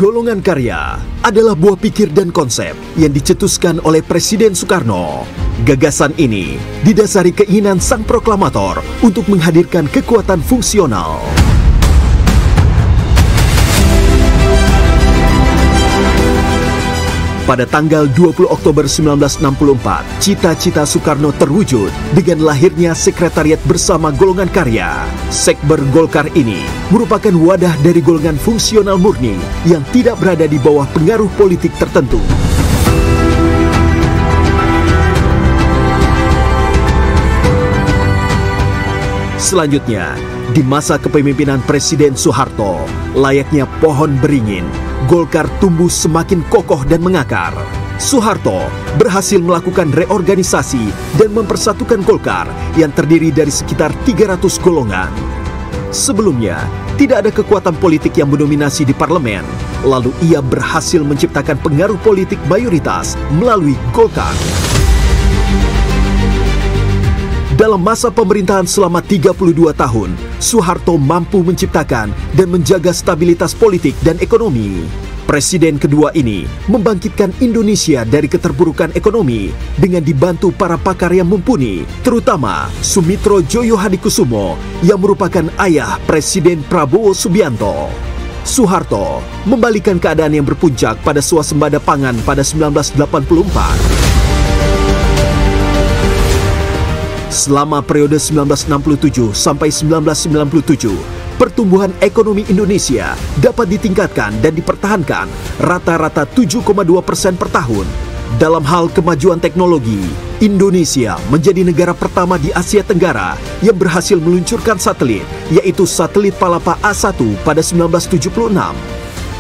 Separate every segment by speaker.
Speaker 1: Golongan karya adalah buah pikir dan konsep yang dicetuskan oleh Presiden Soekarno. Gagasan ini didasari keinginan sang proklamator untuk menghadirkan kekuatan fungsional. Pada tanggal 20 Oktober 1964, cita-cita Soekarno terwujud dengan lahirnya Sekretariat Bersama Golongan Karya. Sekber Golkar ini merupakan wadah dari golongan fungsional murni yang tidak berada di bawah pengaruh politik tertentu. Selanjutnya, di masa kepemimpinan Presiden Soeharto, layaknya pohon beringin, Golkar tumbuh semakin kokoh dan mengakar. Soeharto berhasil melakukan reorganisasi dan mempersatukan Golkar yang terdiri dari sekitar 300 golongan. Sebelumnya, tidak ada kekuatan politik yang mendominasi di parlemen, lalu ia berhasil menciptakan pengaruh politik mayoritas melalui Golkar. Dalam masa pemerintahan selama 32 tahun, Soeharto mampu menciptakan dan menjaga stabilitas politik dan ekonomi. Presiden kedua ini membangkitkan Indonesia dari keterpurukan ekonomi dengan dibantu para pakar yang mumpuni, terutama Sumitro Joyo Hadikusumo yang merupakan ayah Presiden Prabowo Subianto. Soeharto membalikan keadaan yang berpuncak pada swasembada pangan pada 1984. Selama periode 1967 sampai 1997, pertumbuhan ekonomi Indonesia dapat ditingkatkan dan dipertahankan rata-rata 7,2% per tahun. Dalam hal kemajuan teknologi, Indonesia menjadi negara pertama di Asia Tenggara yang berhasil meluncurkan satelit, yaitu satelit Palapa A1 pada 1976.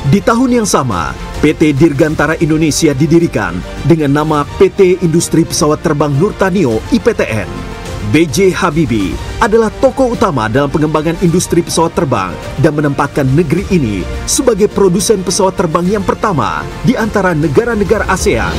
Speaker 1: Di tahun yang sama, PT Dirgantara Indonesia didirikan dengan nama PT Industri Pesawat Terbang Nurtanio (IPTN). B.J. Habibie adalah tokoh utama dalam pengembangan industri pesawat terbang dan menempatkan negeri ini sebagai produsen pesawat terbang yang pertama di antara negara-negara ASEAN.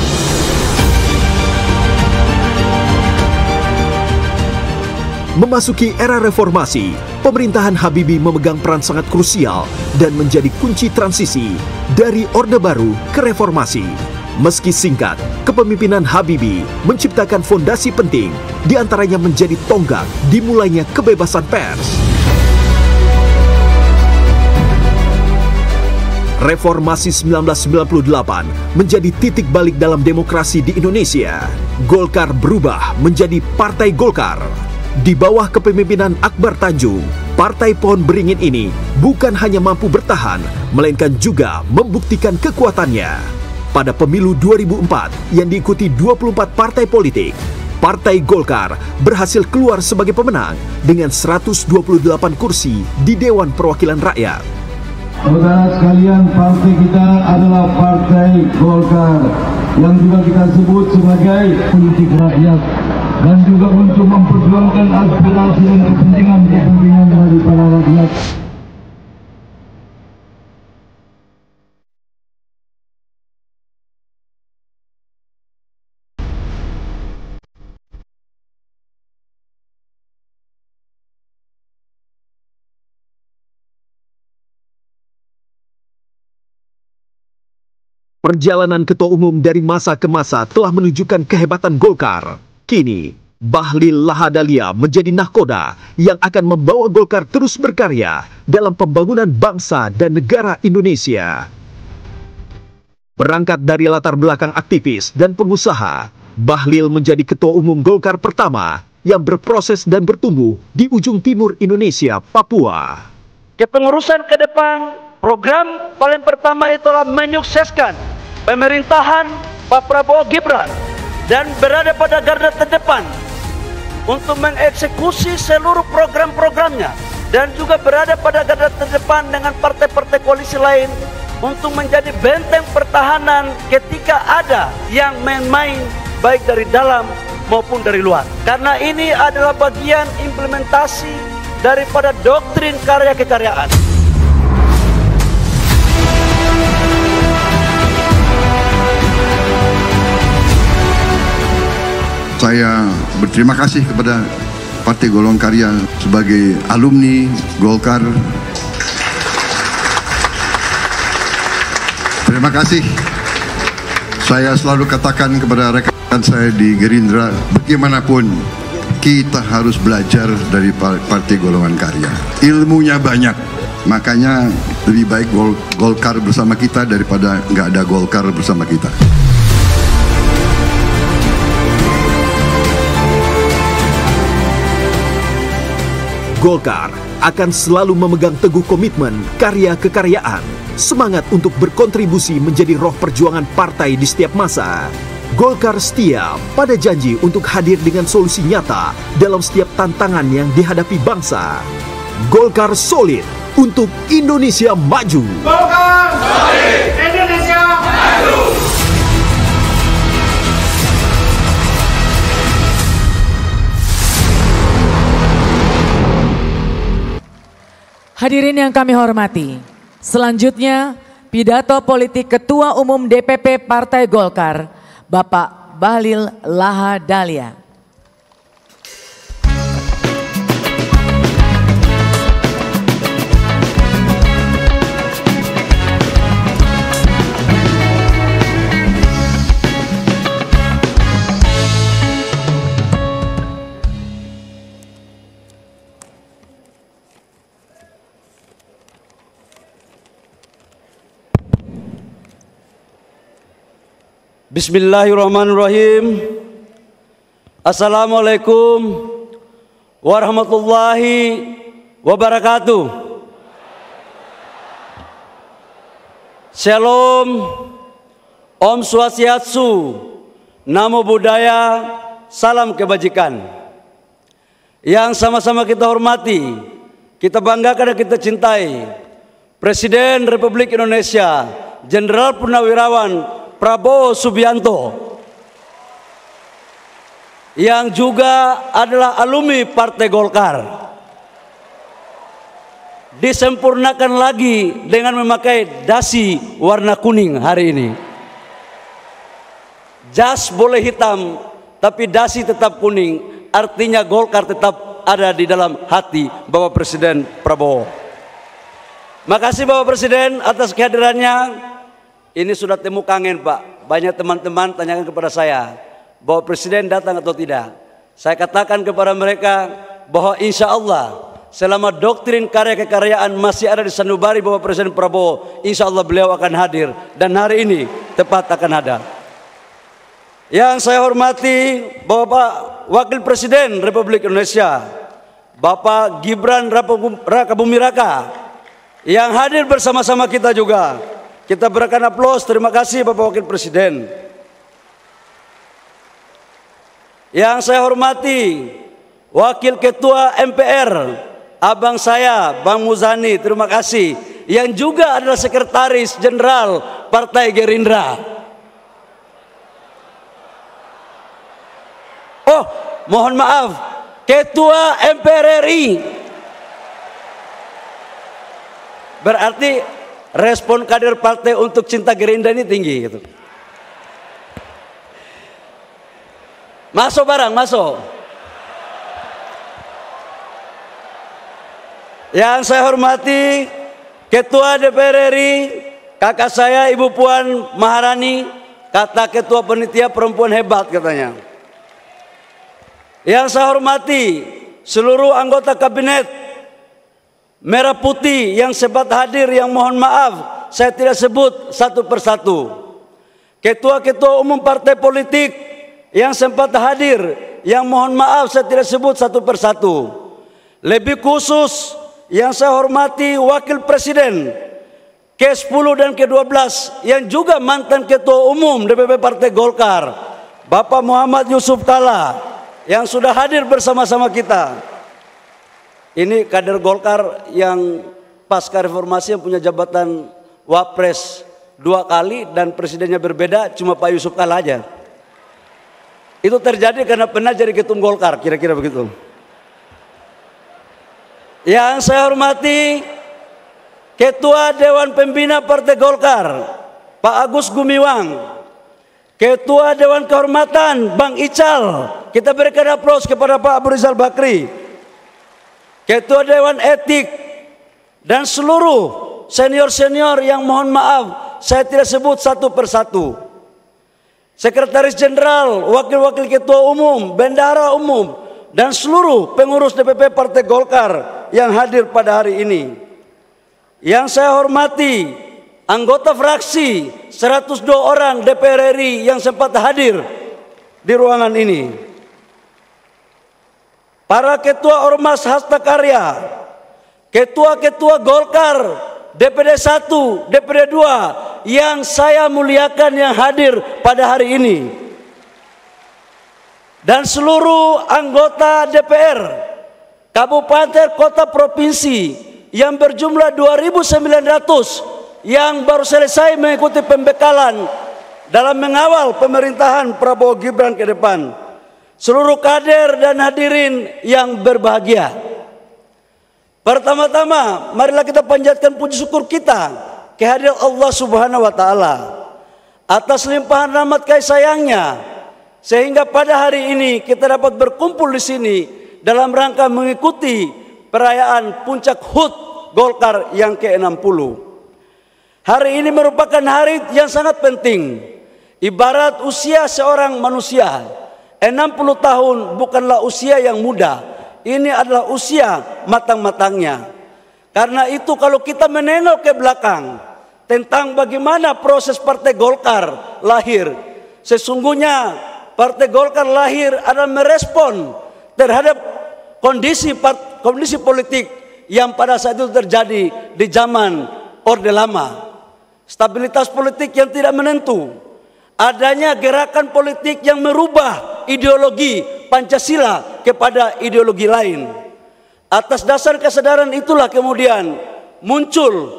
Speaker 1: Memasuki era reformasi, pemerintahan Habibie memegang peran sangat krusial dan menjadi kunci transisi dari Orde Baru ke reformasi. Meski singkat, kepemimpinan Habibie menciptakan fondasi penting, diantaranya menjadi tonggak dimulainya kebebasan pers. Reformasi 1998 menjadi titik balik dalam demokrasi di Indonesia. Golkar berubah menjadi Partai Golkar. Di bawah kepemimpinan Akbar Tanjung, Partai Pohon Beringin ini bukan hanya mampu bertahan, melainkan juga membuktikan kekuatannya. Pada pemilu 2004 yang diikuti 24 partai politik, Partai Golkar berhasil keluar sebagai pemenang dengan 128 kursi di Dewan Perwakilan Rakyat.
Speaker 2: Saudara sekalian, partai kita adalah Partai Golkar yang juga kita sebut sebagai politik rakyat dan juga untuk memperjuangkan aspirasi dan kepentingan dari para rakyat.
Speaker 1: Perjalanan ketua umum dari masa ke masa telah menunjukkan kehebatan Golkar. Kini, Bahlil Lahadalia menjadi nahkoda yang akan membawa Golkar terus berkarya dalam pembangunan bangsa dan negara Indonesia. Berangkat dari latar belakang aktivis dan pengusaha, Bahlil menjadi ketua umum Golkar pertama yang berproses dan bertumbuh di ujung timur Indonesia, Papua.
Speaker 3: Kepengurusan ke depan, program paling pertama itulah menyukseskan pemerintahan Pak Prabowo Gibran dan berada pada garda terdepan untuk mengeksekusi seluruh program-programnya dan juga berada pada garda terdepan dengan partai-partai koalisi lain untuk menjadi benteng pertahanan ketika ada yang main-main baik dari dalam maupun dari luar. Karena ini adalah bagian implementasi daripada doktrin karya kekaryaan.
Speaker 4: Saya berterima kasih kepada Partai Golongan Karya sebagai alumni Golkar Terima kasih. Saya selalu katakan kepada rekan saya di Gerindra, bagaimanapun kita harus belajar dari Partai Golongan Karya. Ilmunya banyak, makanya lebih baik Golkar bersama kita daripada nggak ada Golkar bersama kita.
Speaker 1: Golkar akan selalu memegang teguh komitmen karya kekaryaan, semangat untuk berkontribusi menjadi roh perjuangan partai di setiap masa. Golkar setia pada janji untuk hadir dengan solusi nyata dalam setiap tantangan yang dihadapi bangsa. Golkar solid untuk Indonesia maju.
Speaker 5: Golkar solid, Indonesia maju.
Speaker 6: Hadirin yang kami hormati, selanjutnya pidato politik Ketua Umum DPP Partai Golkar, Bapak Bahlil Lahadalia.
Speaker 3: Bismillahirrahmanirrahim. Assalamualaikum warahmatullahi wabarakatuh. Shalom, Om Swastiastu, Namo Buddhaya, salam kebajikan. Yang sama-sama kita hormati, kita banggakan dan kita cintai Presiden Republik Indonesia, Jenderal Purnawirawan Prabowo Subianto, yang juga adalah alumni Partai Golkar, disempurnakan lagi dengan memakai dasi warna kuning hari ini. Jas boleh hitam, tapi dasi tetap kuning, artinya Golkar tetap ada di dalam hati Bapak Presiden Prabowo. Makasih Bapak Presiden atas kehadirannya. Ini sudah temu kangen Pak. Banyak teman-teman tanyakan kepada saya bahwa Presiden datang atau tidak. Saya katakan kepada mereka bahwa insya Allah selama doktrin karya kekaryaan masih ada di sanubari Bapak Presiden Prabowo, insya Allah beliau akan hadir. Dan hari ini tepat akan ada. Yang saya hormati Bapak Wakil Presiden Republik Indonesia, Bapak Gibran Rakabuming Raka, yang hadir bersama-sama kita juga. Kita berikan aplaus, terima kasih Bapak Wakil Presiden. Yang saya hormati Wakil Ketua MPR, abang saya Bang Muzani, terima kasih. Yang juga adalah Sekretaris Jenderal Partai Gerindra. Oh, mohon maaf, Ketua MPR RI. Berarti respon kader partai untuk cinta Gerindra ini tinggi gitu. Masuk barang, masuk. Yang saya hormati Ketua DPR RI, kakak saya Ibu Puan Maharani, kata Ketua Panitia Perempuan hebat katanya. Yang saya hormati seluruh anggota kabinet Merah Putih yang sempat hadir, yang mohon maaf saya tidak sebut satu persatu. Ketua-ketua umum partai politik yang sempat hadir, yang mohon maaf saya tidak sebut satu persatu. Lebih khusus yang saya hormati Wakil Presiden ke-10 dan ke-12 yang juga mantan Ketua Umum DPP Partai Golkar, Bapak Muhammad Yusuf Kalla, yang sudah hadir bersama-sama kita. Ini kader Golkar yang pasca reformasi yang punya jabatan Wapres 2 kali dan presidennya berbeda, cuma Pak Yusuf Kalla aja. Itu terjadi karena pernah jadi ketum Golkar, kira-kira begitu. Yang saya hormati Ketua Dewan Pembina Partai Golkar, Pak Agus Gumiwang, Ketua Dewan Kehormatan Bang Ical, kita berikan aplaus kepada Pak Abu Rizal Bakri, Ketua Dewan Etik, dan seluruh senior-senior yang mohon maaf saya tidak sebut satu persatu. Sekretaris Jenderal, wakil-wakil ketua umum, bendahara umum, dan seluruh pengurus DPP Partai Golkar yang hadir pada hari ini. Yang saya hormati, anggota fraksi 102 orang DPR RI yang sempat hadir di ruangan ini. Para ketua Ormas Hasta Karya, ketua-ketua Golkar, DPD 1, DPD 2 yang saya muliakan yang hadir pada hari ini. Dan seluruh anggota DPR, kabupaten, kota, provinsi yang berjumlah 2.900 yang baru selesai mengikuti pembekalan dalam mengawal pemerintahan Prabowo Gibran ke depan. Seluruh kader dan hadirin yang berbahagia. Pertama-tama, marilah kita panjatkan puji syukur kita kehadirat Allah Subhanahu wa taala atas limpahan rahmat kasih sayangnya, sehingga pada hari ini kita dapat berkumpul di sini dalam rangka mengikuti perayaan puncak HUT Golkar yang ke-60. Hari ini merupakan hari yang sangat penting. Ibarat usia seorang manusia, 60 tahun bukanlah usia yang muda. Ini adalah usia matang-matangnya. Karena itu kalau kita menengok ke belakang tentang bagaimana proses Partai Golkar lahir, sesungguhnya Partai Golkar lahir adalah merespon terhadap kondisi politik yang pada saat itu terjadi di zaman Orde Lama. Stabilitas politik yang tidak menentu, adanya gerakan politik yang merubah ideologi Pancasila kepada ideologi lain. Atas dasar kesadaran itulah kemudian muncul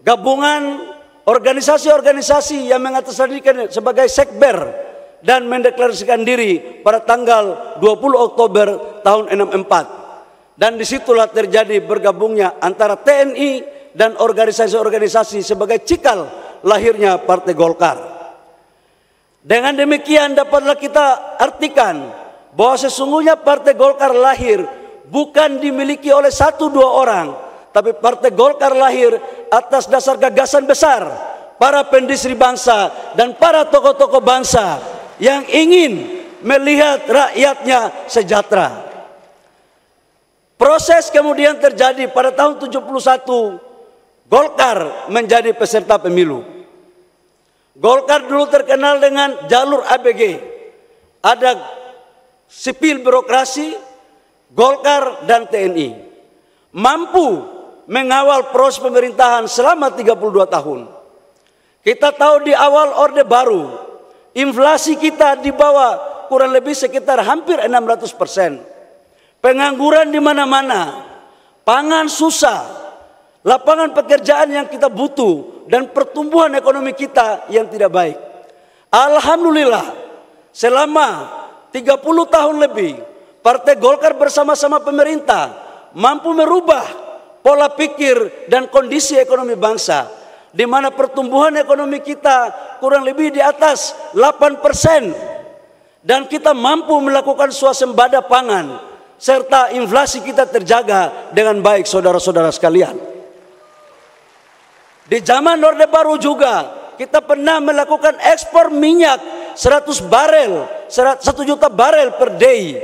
Speaker 3: gabungan organisasi-organisasi yang mengatasnamakan sebagai Sekber dan mendeklarasikan diri pada tanggal 20 Oktober tahun 64. Dan disitulah terjadi bergabungnya antara TNI dan organisasi-organisasi sebagai cikal lahirnya Partai Golkar. Dengan demikian dapatlah kita artikan bahwa sesungguhnya Partai Golkar lahir bukan dimiliki oleh 1-2 orang, tapi Partai Golkar lahir atas dasar gagasan besar para pendisri bangsa dan para tokoh-tokoh bangsa yang ingin melihat rakyatnya sejahtera. Proses kemudian terjadi pada tahun 71, Golkar menjadi peserta pemilu. Golkar dulu terkenal dengan jalur ABG. Ada sipil birokrasi, Golkar dan TNI. Mampu mengawal proses pemerintahan selama 32 tahun. Kita tahu di awal Orde Baru, inflasi kita di bawah kurang lebih sekitar hampir 600%. Pengangguran di mana-mana, pangan susah, lapangan pekerjaan yang kita butuh, dan pertumbuhan ekonomi kita yang tidak baik. Alhamdulillah, selama 30 tahun lebih, Partai Golkar bersama-sama pemerintah mampu merubah pola pikir dan kondisi ekonomi bangsa, di mana pertumbuhan ekonomi kita kurang lebih di atas 8%, dan kita mampu melakukan swasembada pangan, serta inflasi kita terjaga dengan baik, saudara-saudara sekalian. Di zaman Orde Baru juga kita pernah melakukan ekspor minyak 100 juta barel per day.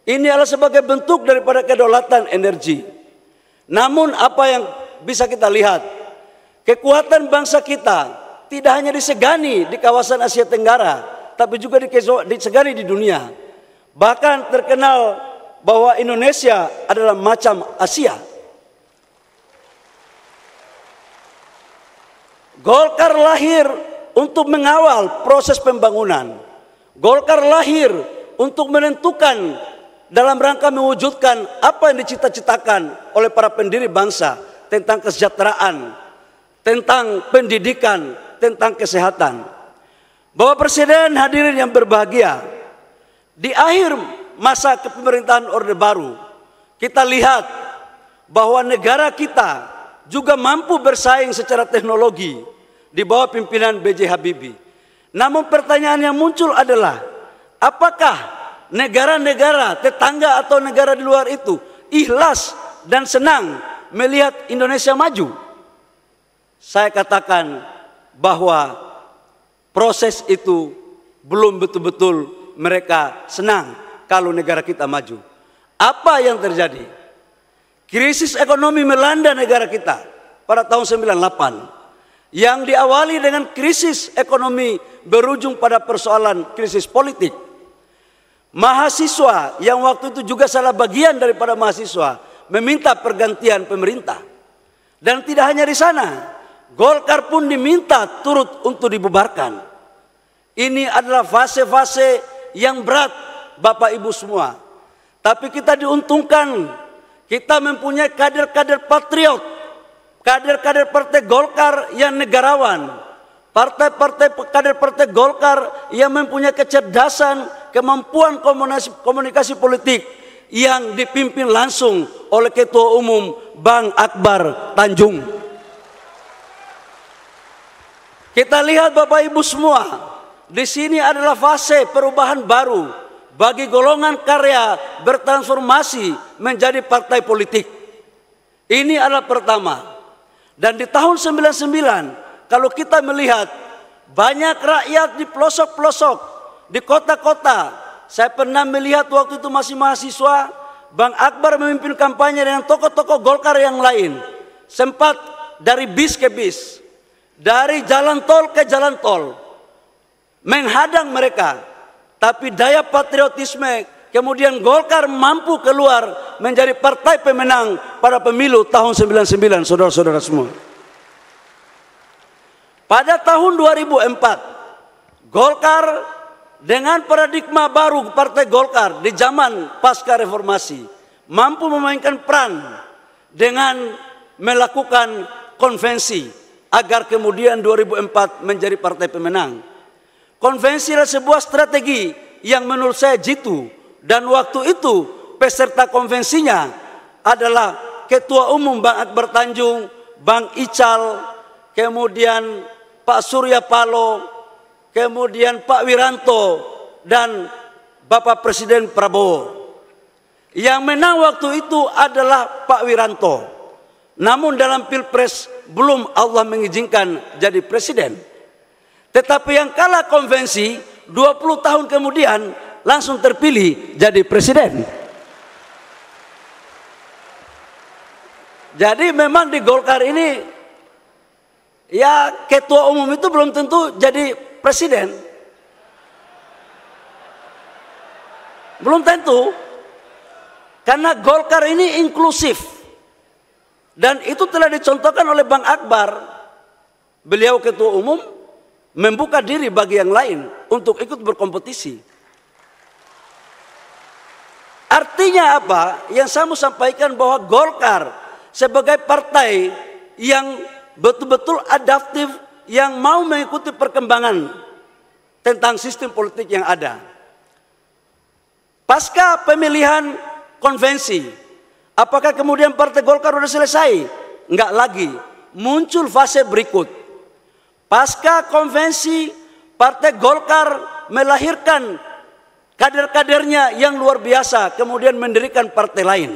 Speaker 3: Ini adalah sebagai bentuk daripada kedaulatan energi. Namun apa yang bisa kita lihat, kekuatan bangsa kita tidak hanya disegani di kawasan Asia Tenggara, tapi juga disegani di dunia. Bahkan terkenal bahwa Indonesia adalah macam Asia. Golkar lahir untuk mengawal proses pembangunan. Golkar lahir untuk menentukan dalam rangka mewujudkan apa yang dicita-citakan oleh para pendiri bangsa tentang kesejahteraan, tentang pendidikan, tentang kesehatan. Bapak Presiden, hadirin yang berbahagia, di akhir masa kepemerintahan Orde Baru, kita lihat bahwa negara kita juga mampu bersaing secara teknologi di bawah pimpinan B.J. Habibie. Namun pertanyaan yang muncul adalah, apakah negara-negara tetangga atau negara di luar itu ikhlas dan senang melihat Indonesia maju? Saya katakan bahwa proses itu belum betul-betul mereka senang kalau negara kita maju. Apa yang terjadi? Krisis ekonomi melanda negara kita pada tahun 98 yang diawali dengan krisis ekonomi berujung pada persoalan krisis politik. Mahasiswa yang waktu itu juga salah bagian daripada mahasiswa meminta pergantian pemerintah. Dan tidak hanya di sana, Golkar pun diminta turut untuk dibubarkan. Ini adalah fase-fase yang berat Bapak Ibu semua. Tapi kita diuntungkan, kita mempunyai kader-kader patriot, kader-kader Partai Golkar yang negarawan, kader Partai Golkar yang mempunyai kecerdasan, kemampuan komunikasi politik yang dipimpin langsung oleh Ketua Umum Bang Akbar Tanjung. Kita lihat Bapak Ibu semua, di sini adalah fase perubahan baru bagi golongan karya bertransformasi menjadi partai politik. Ini adalah pertama. Dan di tahun 99, kalau kita melihat banyak rakyat di pelosok-pelosok, di kota-kota, saya pernah melihat waktu itu masih mahasiswa, Bang Akbar memimpin kampanye dengan tokoh-tokoh Golkar yang lain. Sempat dari bis ke bis, dari jalan tol ke jalan tol, menghadang mereka. Tapi daya patriotisme, kemudian Golkar mampu keluar menjadi partai pemenang pada pemilu tahun 99, saudara-saudara semua. Pada tahun 2004, Golkar dengan paradigma baru Partai Golkar di zaman pasca reformasi mampu memainkan peran dengan melakukan konvensi agar kemudian 2004 menjadi partai pemenang. Konvensi adalah sebuah strategi yang menurut saya jitu, dan waktu itu peserta konvensinya adalah Ketua Umum Bang Akbar Tanjung, Bang Ical, kemudian Pak Surya Paloh, kemudian Pak Wiranto, dan Bapak Presiden Prabowo. Yang menang waktu itu adalah Pak Wiranto. Namun dalam Pilpres belum Allah mengizinkan jadi presiden. Tetapi yang kalah konvensi 20 tahun kemudian langsung terpilih jadi presiden. Jadi memang di Golkar ini, ya ketua umum itu belum tentu jadi presiden. Belum tentu. Karena Golkar ini inklusif. Dan itu telah dicontohkan oleh Bang Akbar. Beliau ketua umum membuka diri bagi yang lain untuk ikut berkompetisi. Artinya apa? Yang saya mau sampaikan bahwa Golkar sebagai partai yang betul-betul adaptif, yang mau mengikuti perkembangan tentang sistem politik yang ada. Pasca pemilihan konvensi, apakah kemudian Partai Golkar sudah selesai? Enggak lagi. Muncul fase berikut. Pasca konvensi, Partai Golkar melahirkan kader-kadernya yang luar biasa, kemudian mendirikan partai lain.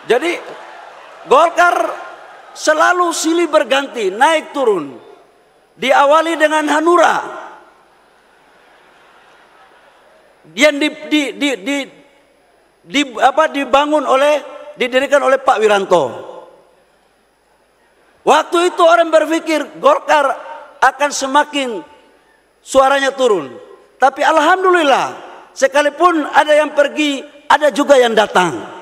Speaker 3: Jadi Golkar selalu silih berganti, naik turun. Diawali dengan Hanura yang didirikan oleh Pak Wiranto. Waktu itu orang berpikir Golkar akan semakin suaranya turun. Tapi alhamdulillah, sekalipun ada yang pergi, ada juga yang datang.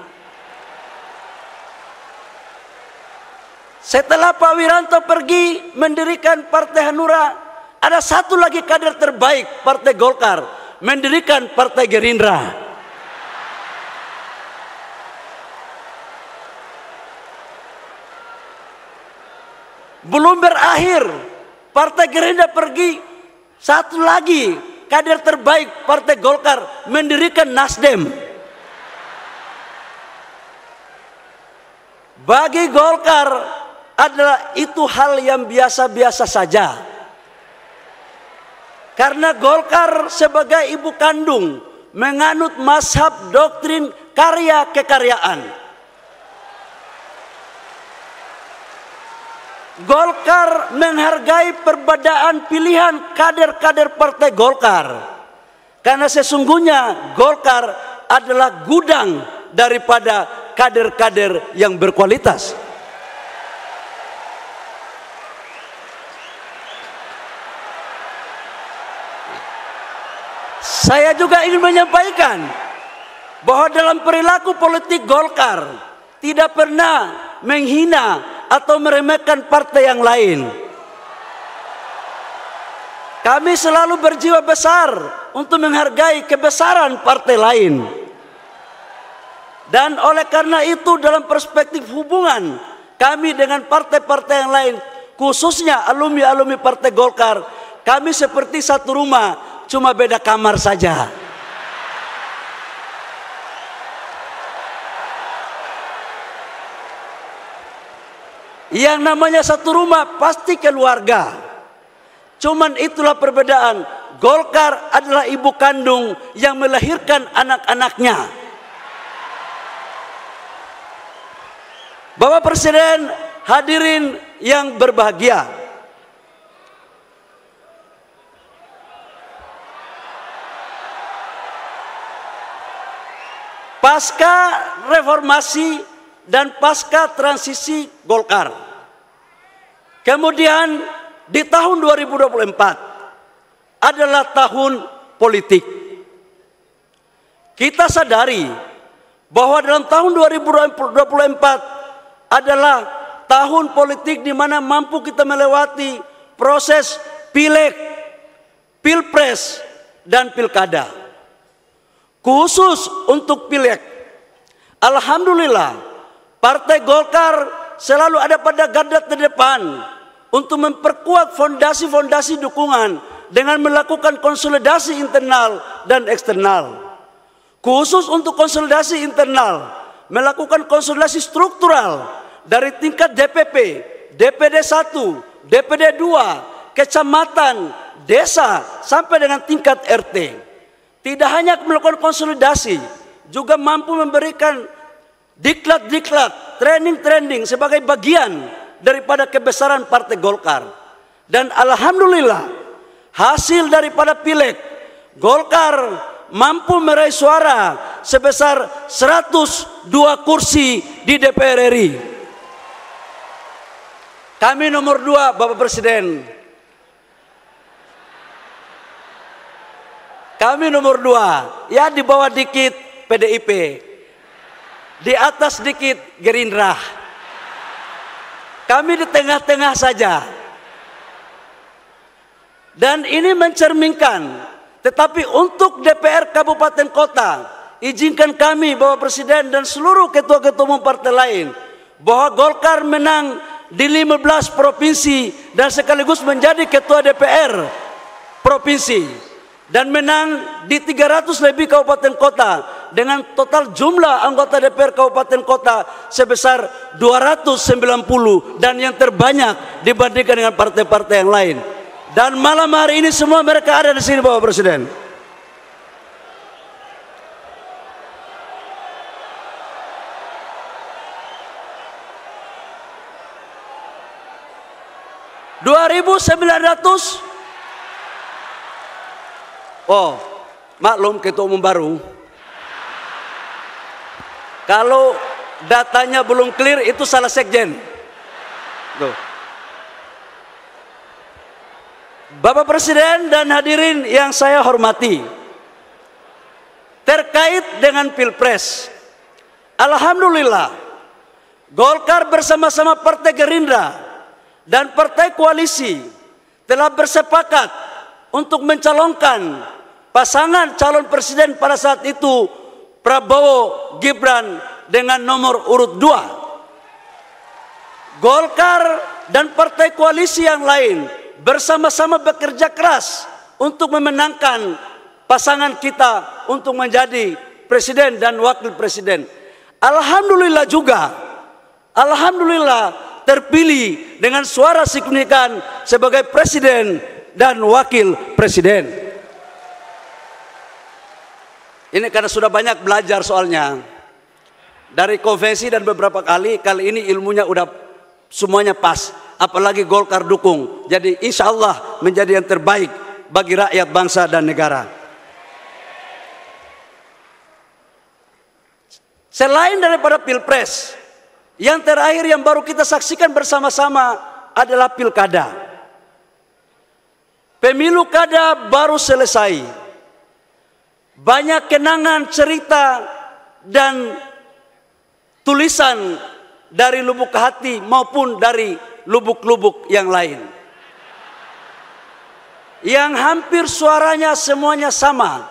Speaker 3: Setelah Pak Wiranto pergi mendirikan Partai Hanura, ada satu lagi kader terbaik Partai Golkar, mendirikan Partai Gerindra. Belum berakhir, Partai Gerindra pergi, satu lagi kader terbaik Partai Golkar mendirikan Nasdem. Bagi Golkar adalah itu hal yang biasa-biasa saja. Karena Golkar sebagai ibu kandung menganut mazhab doktrin karya kekaryaan. Golkar menghargai perbedaan pilihan kader-kader Partai Golkar. Karena sesungguhnya Golkar adalah gudang daripada kader-kader yang berkualitas. Saya juga ingin menyampaikan bahwa dalam perilaku politik Golkar tidak pernah menghina atau meremehkan partai yang lain. Kami selalu berjiwa besar untuk menghargai kebesaran partai lain. Dan oleh karena itu dalam perspektif hubungan kami dengan partai-partai yang lain, khususnya alumni-alumni Partai Golkar, kami seperti satu rumah, cuma beda kamar saja. Yang namanya satu rumah pasti keluarga. Cuman itulah perbedaan. Golkar adalah ibu kandung yang melahirkan anak-anaknya. Bapak Presiden, hadirin yang berbahagia. Pasca reformasi dan pasca transisi Golkar, kemudian di tahun 2024 adalah tahun politik. Kita sadari bahwa dalam tahun 2024 adalah tahun politik di mana mampu kita melewati proses pileg, pilpres, dan pilkada. Khusus untuk pileg, alhamdulillah Partai Golkar selalu ada pada garda terdepan untuk memperkuat fondasi-fondasi dukungan dengan melakukan konsolidasi internal dan eksternal. Khusus untuk konsolidasi internal, melakukan konsolidasi struktural dari tingkat DPP, DPD 1, DPD 2, kecamatan, desa, sampai dengan tingkat RT. Tidak hanya melakukan konsolidasi, juga mampu memberikan diklat-diklat, training-training sebagai bagian daripada kebesaran Partai Golkar. Dan alhamdulillah hasil daripada pileg, Golkar mampu meraih suara sebesar 102 kursi di DPR RI. Kami nomor 2, Bapak Presiden. Kami nomor 2, ya di bawah dikit PDIP, di atas dikit Gerindra. Kami di tengah-tengah saja. Dan ini mencerminkan, tetapi untuk DPR Kabupaten Kota, izinkan kami Bapak Presiden dan seluruh ketua-ketua umum partai lain, bahwa Golkar menang di 15 provinsi dan sekaligus menjadi ketua DPR provinsi. Dan menang di 300 lebih kabupaten kota dengan total jumlah anggota DPR kabupaten kota sebesar 290 dan yang terbanyak dibandingkan dengan partai-partai yang lain. Dan malam hari ini semua mereka ada di sini Bapak Presiden. Oh, maklum ketua umum baru. Kalau datanya belum clear itu salah sekjen. Tuh. Bapak Presiden dan hadirin yang saya hormati, terkait dengan Pilpres, alhamdulillah Golkar bersama-sama Partai Gerindra dan Partai Koalisi telah bersepakat untuk mencalonkan pasangan calon presiden pada saat itu Prabowo Gibran dengan nomor urut 2. Golkar dan partai koalisi yang lain bersama-sama bekerja keras untuk memenangkan pasangan kita untuk menjadi presiden dan wakil presiden. Alhamdulillah juga, alhamdulillah terpilih dengan suara signifikan sebagai presiden dan wakil presiden. Ini karena sudah banyak belajar soalnya dari konvensi dan beberapa kali ini ilmunya udah semuanya pas. apalagi Golkar dukung. Jadi insya Allah menjadi yang terbaik bagi rakyat, bangsa dan negara. Selain daripada Pilpres, yang terakhir yang baru kita saksikan bersama-sama adalah Pilkada. Pemilu kada baru selesai. Banyak kenangan, cerita, dan tulisan dari lubuk hati maupun dari lubuk-lubuk yang lain, yang hampir suaranya semuanya sama.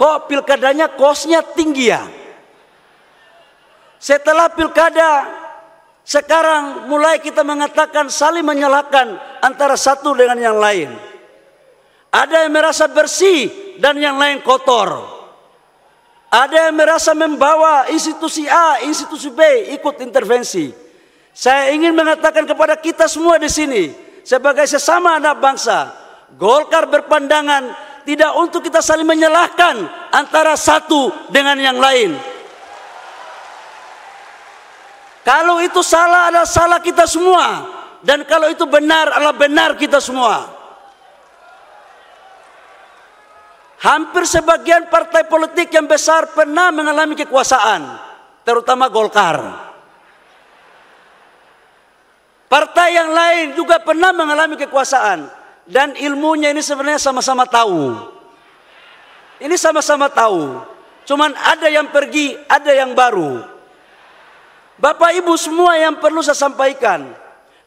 Speaker 3: Kok pilkadanya kosnya tinggi ya? Setelah pilkada, sekarang mulai kita mengatakan saling menyalahkan antara satu dengan yang lain. Ada yang merasa bersih dan yang lain kotor. Ada yang merasa membawa institusi A, institusi B ikut intervensi. Saya ingin mengatakan kepada kita semua di sini, sebagai sesama anak bangsa, Golkar berpandangan tidak untuk kita saling menyalahkan antara satu dengan yang lain. Kalau itu salah adalah salah kita semua, dan kalau itu benar adalah benar kita semua. Hampir sebagian partai politik yang besar pernah mengalami kekuasaan, terutama Golkar. Partai yang lain juga pernah mengalami kekuasaan, dan ilmunya ini sebenarnya sama-sama tahu. Ini sama-sama tahu, cuman ada yang pergi, ada yang baru. Bapak Ibu semua yang perlu saya sampaikan,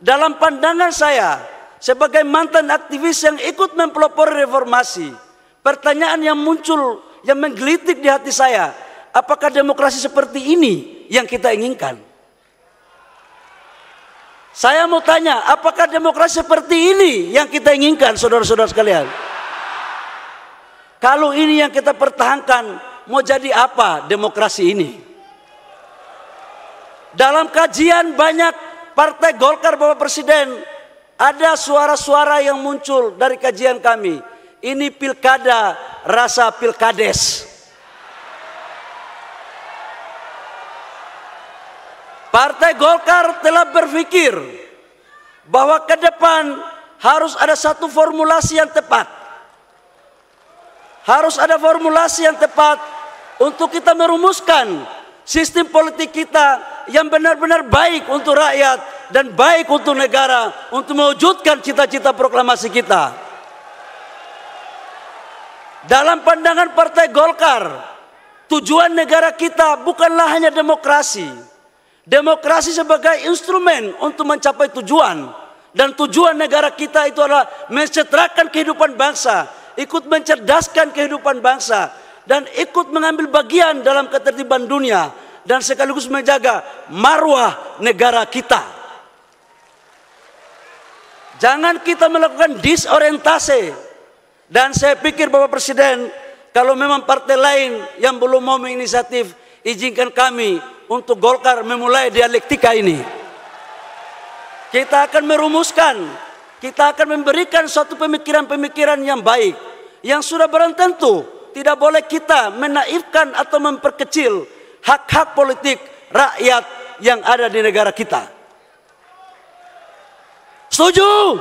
Speaker 3: dalam pandangan saya sebagai mantan aktivis yang ikut mempelopori reformasi, pertanyaan yang muncul, yang menggelitik di hati saya, apakah demokrasi seperti ini yang kita inginkan? Saya mau tanya, apakah demokrasi seperti ini yang kita inginkan, saudara-saudara sekalian? Kalau ini yang kita pertahankan, mau jadi apa demokrasi ini? Dalam kajian banyak partai Golkar, Bapak Presiden, ada suara-suara yang muncul dari kajian kami. Ini pilkada rasa pilkades. Partai Golkar telah berpikir bahwa ke depan harus ada satu formulasi yang tepat. Harus ada formulasi yang tepat untuk kita merumuskan sistem politik kita yang benar-benar baik untuk rakyat dan baik untuk negara, untuk mewujudkan cita-cita proklamasi kita. Dalam pandangan Partai Golkar, tujuan negara kita bukanlah hanya demokrasi. Demokrasi sebagai instrumen untuk mencapai tujuan. Dan tujuan negara kita itu adalah mensejahterakan kehidupan bangsa, ikut mencerdaskan kehidupan bangsa, dan ikut mengambil bagian dalam ketertiban dunia, dan sekaligus menjaga marwah negara kita. Jangan kita melakukan disorientasi. Dan saya pikir Bapak Presiden, kalau memang partai lain yang belum mau menginisiatif, izinkan kami untuk Golkar memulai dialektika ini. Kita akan merumuskan, kita akan memberikan suatu pemikiran-pemikiran yang baik, yang sudah barang tentu tidak boleh kita menaifkan atau memperkecil hak-hak politik rakyat yang ada di negara kita. Setuju?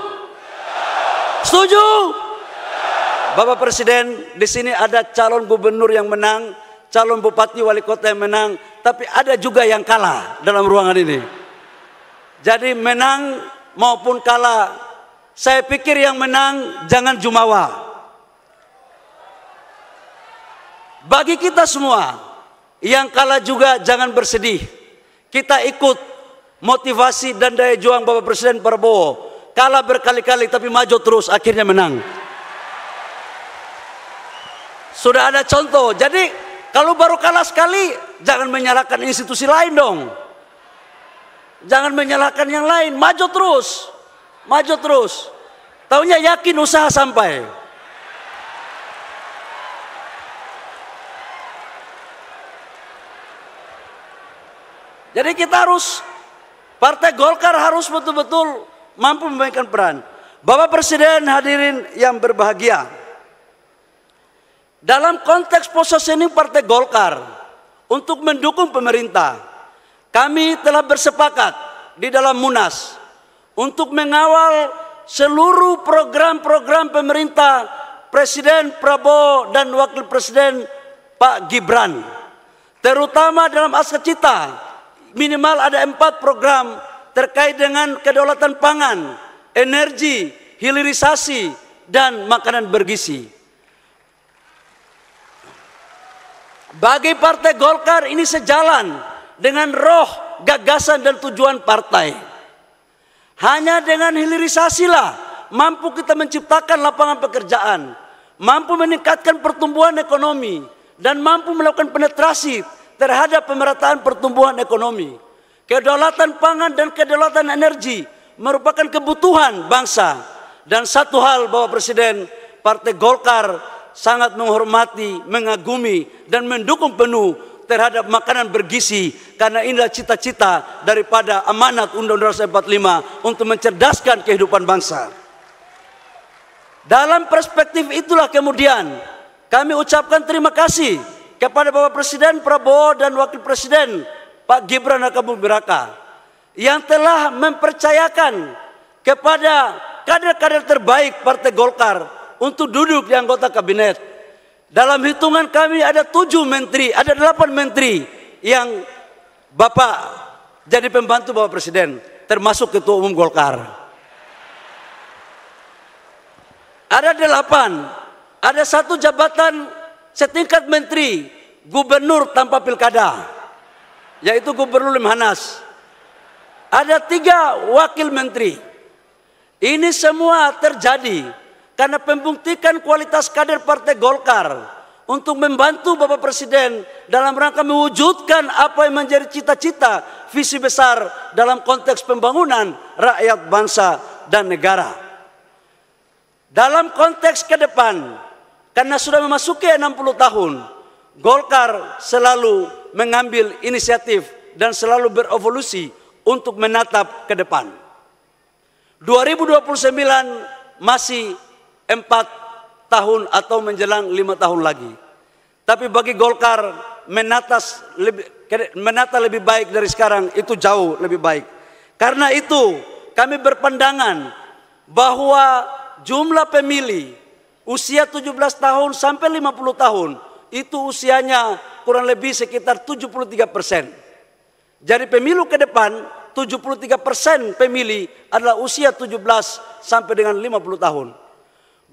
Speaker 3: Setuju? Bapak Presiden, di sini ada calon gubernur yang menang, calon bupati wali kota yang menang, tapi ada juga yang kalah dalam ruangan ini. Jadi menang maupun kalah, saya pikir yang menang jangan jumawa. Bagi kita semua, yang kalah juga jangan bersedih. Kita ikut motivasi dan daya juang Bapak Presiden Prabowo. Kalah berkali-kali tapi maju terus, akhirnya menang. Sudah ada contoh. Jadi kalau baru kalah sekali, jangan menyalahkan institusi lain dong. Jangan menyalahkan yang lain, maju terus. Maju terus. Taunya yakin usaha sampai. Jadi kita harus, Partai Golkar harus betul-betul mampu memainkan peran. Bapak Presiden, hadirin yang berbahagia, dalam konteks positioning Partai Golkar untuk mendukung pemerintah, kami telah bersepakat di dalam Munas untuk mengawal seluruh program-program pemerintah Presiden Prabowo dan Wakil Presiden Pak Gibran. Terutama dalam aspek cita, minimal ada 4 program terkait dengan kedaulatan pangan, energi, hilirisasi, dan makanan bergizi. Bagi Partai Golkar ini sejalan dengan roh, gagasan, dan tujuan partai. Hanya dengan hilirisasilah mampu kita menciptakan lapangan pekerjaan, mampu meningkatkan pertumbuhan ekonomi, dan mampu melakukan penetrasi terhadap pemerataan pertumbuhan ekonomi. Kedaulatan pangan dan kedaulatan energi merupakan kebutuhan bangsa. Dan satu hal, Bapak Presiden, Partai Golkar sangat menghormati, mengagumi, dan mendukung penuh terhadap makanan bergizi, karena inilah cita-cita daripada amanat Undang-Undang 45 untuk mencerdaskan kehidupan bangsa. Dalam perspektif itulah kemudian kami ucapkan terima kasih kepada Bapak Presiden Prabowo dan Wakil Presiden Pak Gibran Rakabuming Raka yang telah mempercayakan kepada kader-kader terbaik Partai Golkar untuk duduk di anggota kabinet. Dalam hitungan kami ada 7 menteri, ada 8 menteri yang Bapak jadi pembantu Bapak Presiden, termasuk Ketua Umum Golkar. Ada 8, ada 1 jabatan setingkat menteri, gubernur tanpa pilkada, yaitu Gubernur Lemhanas. Ada 3 wakil menteri. Ini semua terjadi karena pembuktikan kualitas kader Partai Golkar untuk membantu Bapak Presiden dalam rangka mewujudkan apa yang menjadi cita-cita visi besar dalam konteks pembangunan rakyat, bangsa, dan negara. Dalam konteks ke depan, karena sudah memasuki 60 tahun, Golkar selalu mengambil inisiatif dan selalu berevolusi untuk menatap ke depan. 2029 masih 4 tahun atau menjelang 5 tahun lagi. Tapi bagi Golkar menata lebih baik dari sekarang itu jauh lebih baik. Karena itu kami berpandangan bahwa jumlah pemilih usia 17 tahun sampai 50 tahun itu usianya kurang lebih sekitar 73%. Jadi pemilu ke depan 73% pemilih adalah usia 17 sampai dengan 50 tahun.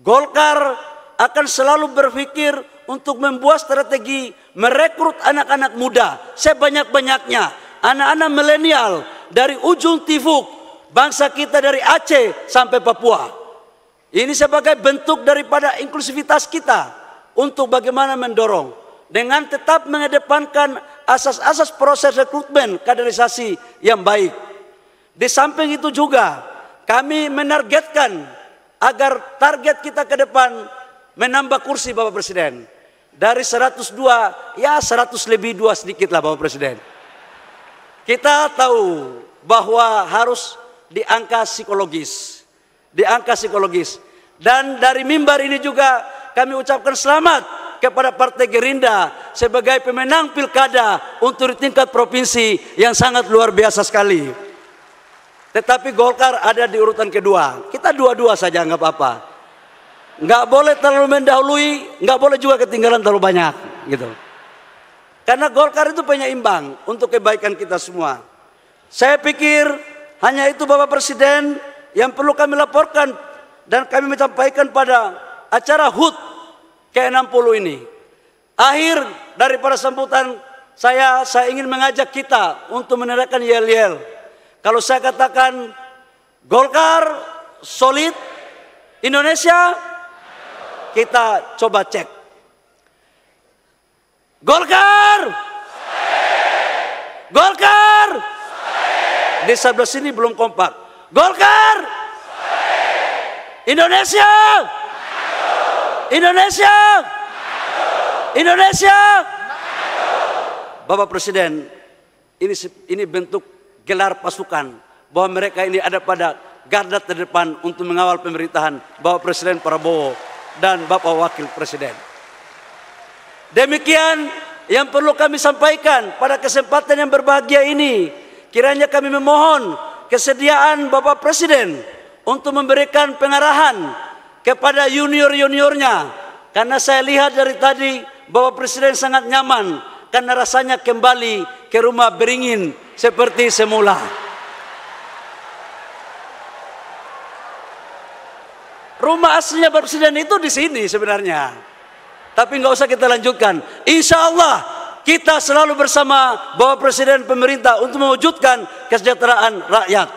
Speaker 3: Golkar akan selalu berpikir untuk membuat strategi merekrut anak-anak muda sebanyak-banyaknya, anak-anak milenial dari ujung tifuk bangsa kita dari Aceh sampai Papua. Ini sebagai bentuk daripada inklusivitas kita untuk bagaimana mendorong dengan tetap mengedepankan asas-asas proses rekrutmen kaderisasi yang baik. Di samping itu juga kami menargetkan agar target kita ke depan menambah kursi Bapak Presiden. Dari 102, ya 100 lebih 2 sedikit lah Bapak Presiden. Kita tahu bahwa harus di angka psikologis. Di angka psikologis. Dan dari mimbar ini juga kami ucapkan selamat kepada Partai Gerindra sebagai pemenang pilkada untuk di tingkat provinsi yang sangat luar biasa sekali. Tetapi Golkar ada di urutan kedua. Kita dua-dua saja nggak apa-apa. Nggak boleh terlalu mendahului, nggak boleh juga ketinggalan terlalu banyak, gitu. Karena Golkar itu penyeimbang untuk kebaikan kita semua. Saya pikir hanya itu Bapak Presiden yang perlu kami laporkan dan kami menyampaikan pada acara HUT ke-60 ini. Akhir daripada sambutan saya ingin mengajak kita untuk menandakan yel-yel. Kalau saya katakan Golkar solid, Indonesia, kita coba cek. Golkar, Golkar, di sebelah sini belum kompak. Golkar, Indonesia, Indonesia, Indonesia. Bapak Presiden, ini bentuk gelar pasukan bahwa mereka ini ada pada garda terdepan untuk mengawal pemerintahan Bapak Presiden Prabowo dan Bapak Wakil Presiden. Demikian yang perlu kami sampaikan pada kesempatan yang berbahagia ini. Kiranya kami memohon kesediaan Bapak Presiden untuk memberikan pengarahan kepada junior-juniornya, karena saya lihat dari tadi Bapak Presiden sangat nyaman karena rasanya kembali ke rumah beringin seperti semula. Rumah aslinya Bapak Presiden itu di sini sebenarnya, tapi nggak usah kita lanjutkan. Insya Allah kita selalu bersama Bapak Presiden pemerintah untuk mewujudkan kesejahteraan rakyat.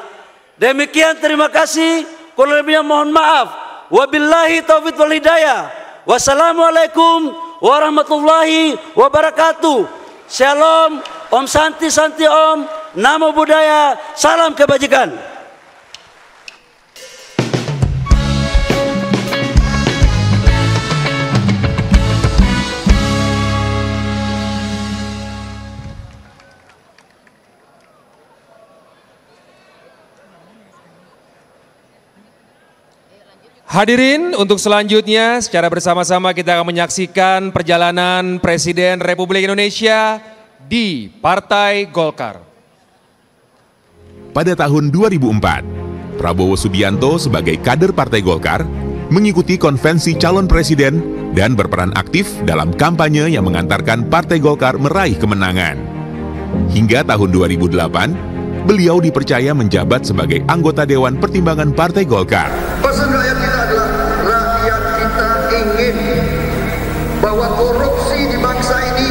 Speaker 3: Demikian, terima kasih. Kurang lebihnya mohon maaf. Wabillahi taufiq wal hidayah. Wassalamualaikum warahmatullahi wabarakatuh. Shalom, Om Santi Santi Om, Namo Buddhaya, salam kebajikan.
Speaker 7: Hadirin, untuk selanjutnya secara bersama-sama kita akan menyaksikan perjalanan Presiden Republik Indonesia di Partai Golkar.
Speaker 8: Pada tahun 2004, Prabowo Subianto sebagai kader Partai Golkar mengikuti konvensi calon presiden dan berperan aktif dalam kampanye yang mengantarkan Partai Golkar meraih kemenangan. Hingga tahun 2008, beliau dipercaya menjabat sebagai anggota Dewan Pertimbangan Partai Golkar.
Speaker 4: Pesan rakyat kita adalah, rakyat kita ingin bahwa korupsi di bangsa ini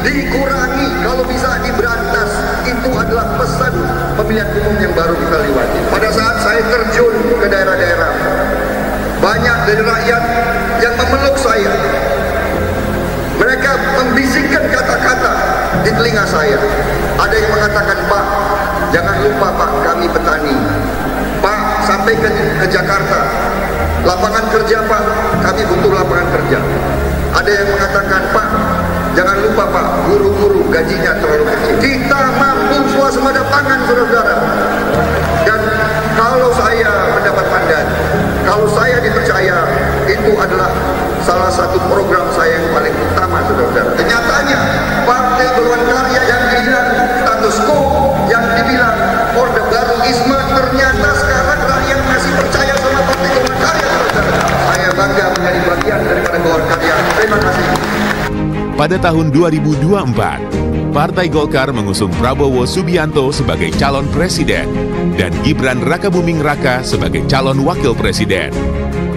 Speaker 4: dikurangi, kalau bisa diberantas. Itu adalah pesan pemilihan umum yang baru kita lewati. Pada saat saya terjun ke daerah-daerah, banyak dari rakyat yang memeluk saya. Mereka membisikkan kata-kata di telinga saya. Ada yang mengatakan, Pak, jangan lupa Pak, kami petani. Pak, sampai ke Jakarta, lapangan kerja Pak, kami butuh lapangan kerja. Ada yang mengatakan, Pak, jangan lupa Pak, guru-guru gajinya terlalu kecil. Kita mampu swasembada pangan, saudara-saudara. Dan kalau saya mendapat mandat, kalau saya dipercaya, itu adalah salah satu program saya yang paling utama, saudara-saudara. Kenyataannya, Partai Golongan Karya yang dibilang status quo, yang dibilang Orde Baru Isma, ternyata sekarang rakyat masih percaya sama Partai Golongan Karya, saudara-saudara. Saya bangga menjadi bagian daripada Golongan Karya. Terima kasih.
Speaker 8: Pada tahun 2024, Partai Golkar mengusung Prabowo Subianto sebagai calon presiden dan Gibran Rakabuming Raka sebagai calon wakil presiden.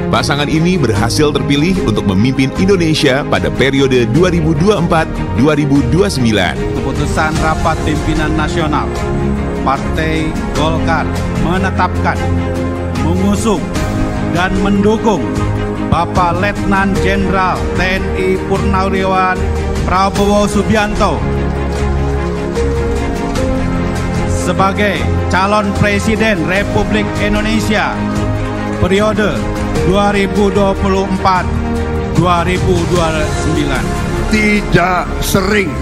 Speaker 8: Pasangan ini berhasil terpilih untuk memimpin Indonesia pada periode 2024-2029.
Speaker 9: Keputusan Rapat Pimpinan Nasional Partai Golkar menetapkan, mengusung, dan mendukung Bapak Letnan Jenderal TNI Purnawirawan Prabowo Subianto sebagai calon Presiden Republik Indonesia periode 2024-2029.
Speaker 4: Tidak sering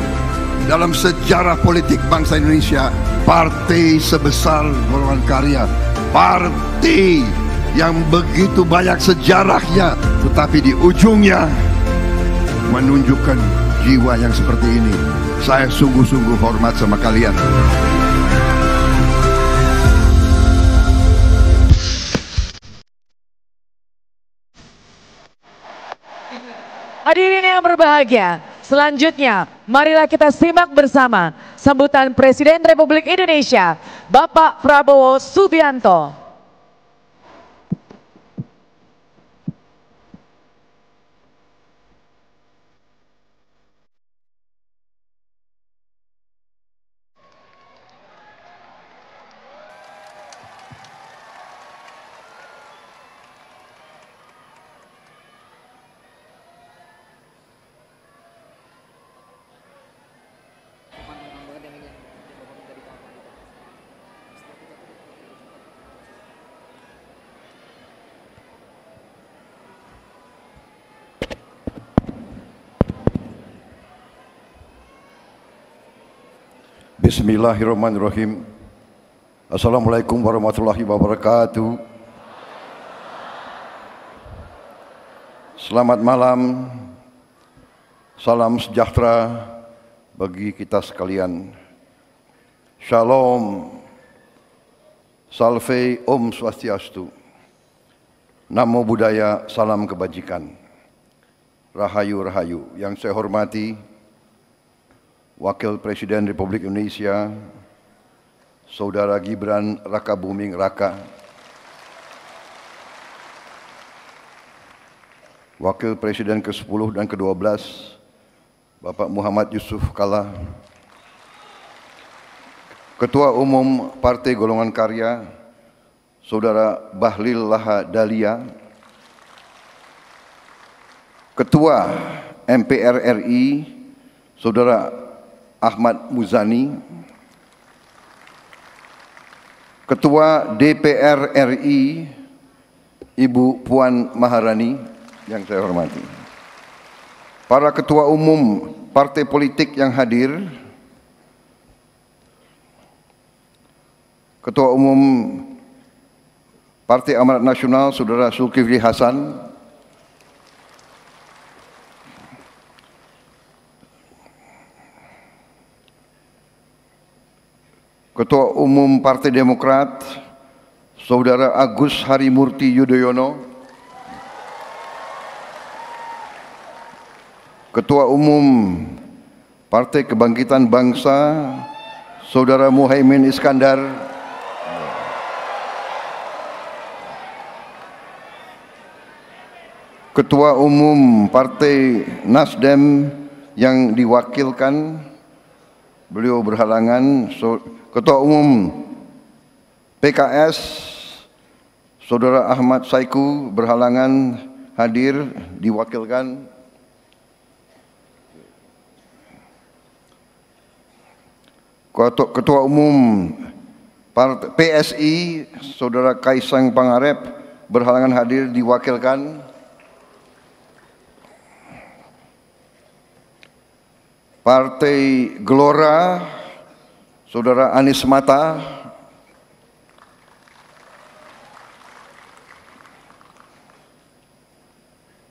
Speaker 4: dalam sejarah politik bangsa Indonesia partai sebesar Golongan Karya, partai yang begitu banyak sejarahnya, tetapi di ujungnya menunjukkan jiwa yang seperti ini. Saya sungguh-sungguh hormat sama kalian.
Speaker 6: Hadirin yang berbahagia, selanjutnya marilah kita simak bersama sambutan Presiden Republik Indonesia, Bapak Prabowo Subianto.
Speaker 4: Bismillahirrahmanirrahim. Assalamualaikum warahmatullahi wabarakatuh. Selamat malam. Salam sejahtera bagi kita sekalian. Shalom. Salve Om Swastiastu. Namo Buddhaya, salam kebajikan. Rahayu Rahayu. Yang saya hormati Wakil Presiden Republik Indonesia, Saudara Gibran Rakabuming Raka, Wakil Presiden ke-10 dan ke-12, Bapak Muhammad Yusuf Kalla, Ketua Umum Partai Golongan Karya, Saudara Bahlil Laha Dalia, Ketua MPR RI, Saudara Ahmad Muzani, Ketua DPR RI, Ibu Puan Maharani, yang saya hormati. Para Ketua Umum Partai Politik yang hadir, Ketua Umum Partai Amanat Nasional, Saudara Zulkifli Hasan, Ketua Umum Partai Demokrat, Saudara Agus Harimurti Yudhoyono, Ketua Umum Partai Kebangkitan Bangsa, Saudara Muhaimin Iskandar, Ketua Umum Partai Nasdem yang diwakilkan, beliau berhalangan, Ketua Umum PKS, Saudara Ahmad Saiku berhalangan hadir, diwakilkan. Ketua Umum PSI, Saudara Kaisang Pangarep berhalangan hadir, diwakilkan. Partai Gelora, Saudara Anies Mata,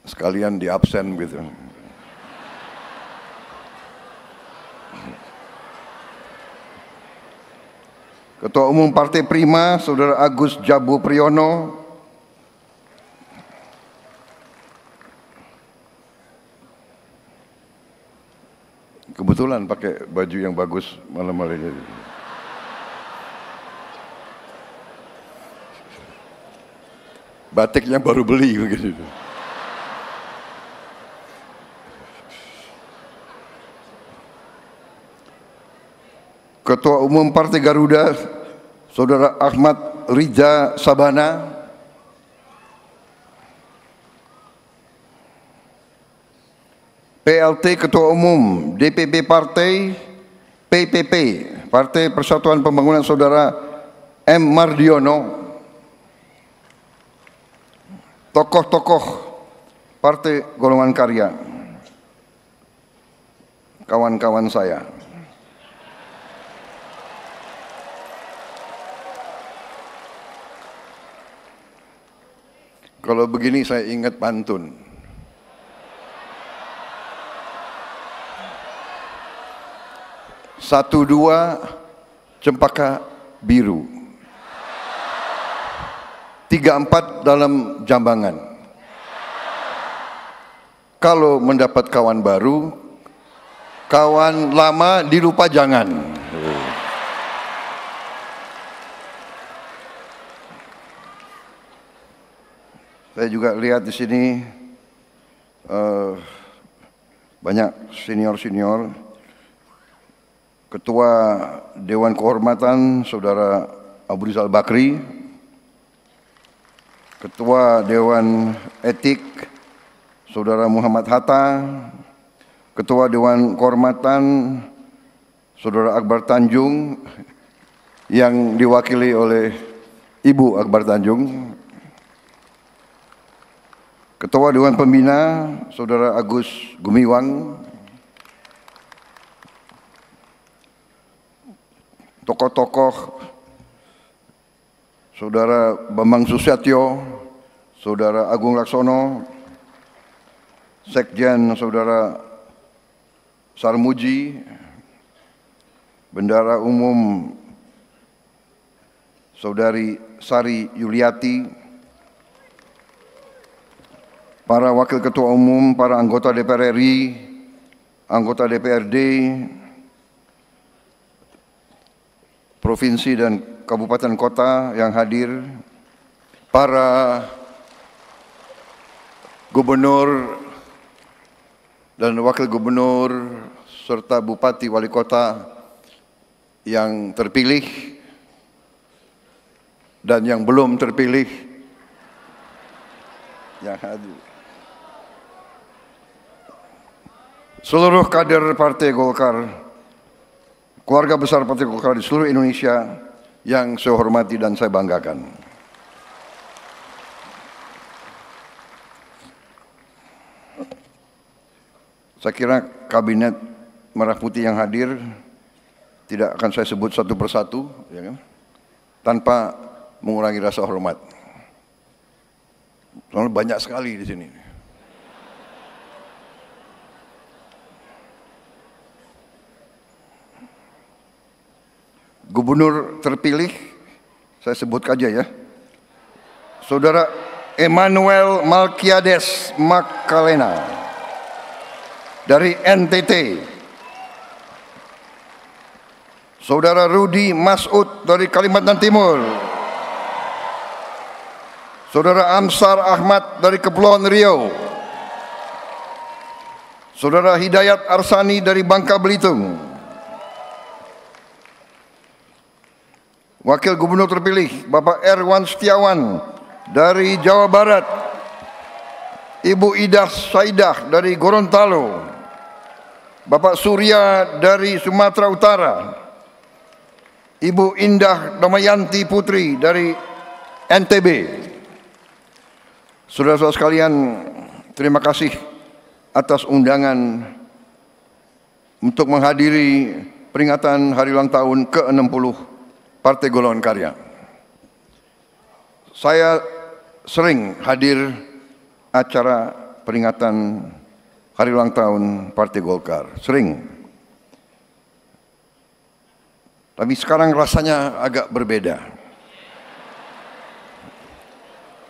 Speaker 4: sekalian di absen gitu. Ketua Umum Partai Prima, Saudara Agus Jabu Priyono, kebetulan pakai baju yang bagus malam hari ini. Batiknya baru beli begitu. Ketua Umum Partai Garuda, Saudara Ahmad Rija Sabana, PLT Ketua Umum DPP Partai PPP, Partai Persatuan Pembangunan, Saudara M. Mardiono, tokoh-tokoh Partai Golongan Karya, kawan-kawan saya. Kalau begini saya ingat pantun. Satu dua cempaka biru, 3-4 dalam jambangan. Kalau mendapat kawan baru, kawan lama dilupa jangan. Saya juga lihat di sini banyak senior-senior. Ketua Dewan Kehormatan, Saudara Abu Rizal Bakri, Ketua Dewan Etik, Saudara Muhammad Hatta, Ketua Dewan Kehormatan, Saudara Akbar Tanjung, yang diwakili oleh Ibu Akbar Tanjung, Ketua Dewan Pembina, Saudara Agus Gumiwang, tokoh-tokoh Saudara Bambang Susatyo, Saudara Agung Laksono, Sekjen Saudara Sarmuji, Bendara Umum Saudari Sari Yuliati, para Wakil Ketua Umum, para anggota DPR RI, anggota DPRD, provinsi dan kabupaten kota yang hadir, para gubernur dan wakil gubernur serta bupati wali kota yang terpilih dan yang belum terpilih yang hadir. Seluruh kader Partai Golkar, keluarga besar Partai Golkar di seluruh Indonesia yang saya hormati dan saya banggakan. Saya kira kabinet Merah Putih yang hadir tidak akan saya sebut satu persatu, ya kan? Tanpa mengurangi rasa hormat. Soalnya banyak sekali di sini. Gubernur terpilih, saya sebut aja ya, Saudara Emmanuel Malkiades Makalena dari NTT, Saudara Rudi Masud dari Kalimantan Timur, Saudara Amsar Ahmad dari Kepulauan Riau, Saudara Hidayat Arsani dari Bangka Belitung, Wakil Gubernur terpilih Bapak Erwan Setiawan dari Jawa Barat, Ibu Ida Saidah dari Gorontalo, Bapak Surya dari Sumatera Utara, Ibu Indah Damayanti Putri dari NTB. Saudara-saudara sekalian, terima kasih atas undangan untuk menghadiri peringatan hari ulang tahun ke-60 Partai Golongan Karya. Saya sering hadir acara peringatan hari ulang tahun Partai Golkar, sering. Tapi sekarang rasanya agak berbeda.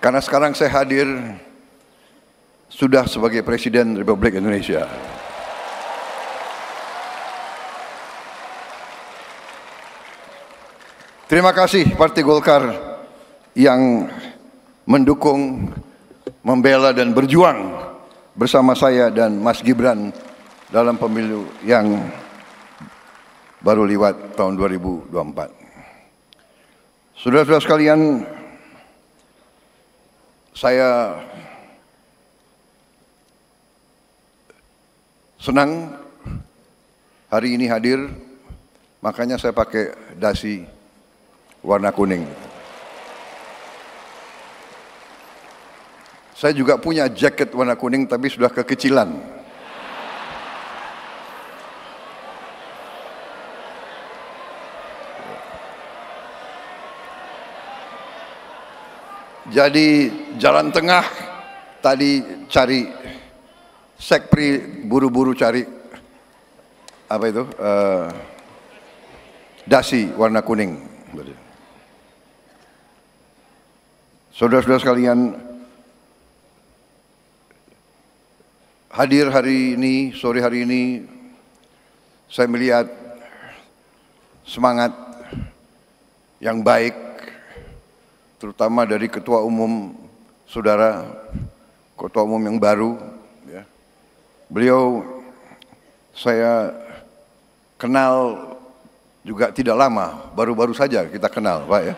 Speaker 4: Karena sekarang saya hadir sudah sebagai Presiden Republik Indonesia. Terima kasih Partai Golkar yang mendukung, membela dan berjuang bersama saya dan Mas Gibran dalam pemilu yang baru lewat tahun 2024. Saudara-saudara sekalian, saya senang hari ini hadir, makanya saya pakai dasi warna kuning. Saya juga punya jaket warna kuning tapi sudah kekecilan. Jadi jalan tengah tadi cari sekpri, buru-buru cari apa itu dasi warna kuning. Saudara-saudara sekalian, hadir hari ini, sore hari ini, saya melihat semangat yang baik, terutama dari Ketua Umum Saudara, Ketua Umum yang baru. Ya. Beliau saya kenal juga tidak lama, baru-baru saja kita kenal, Pak ya.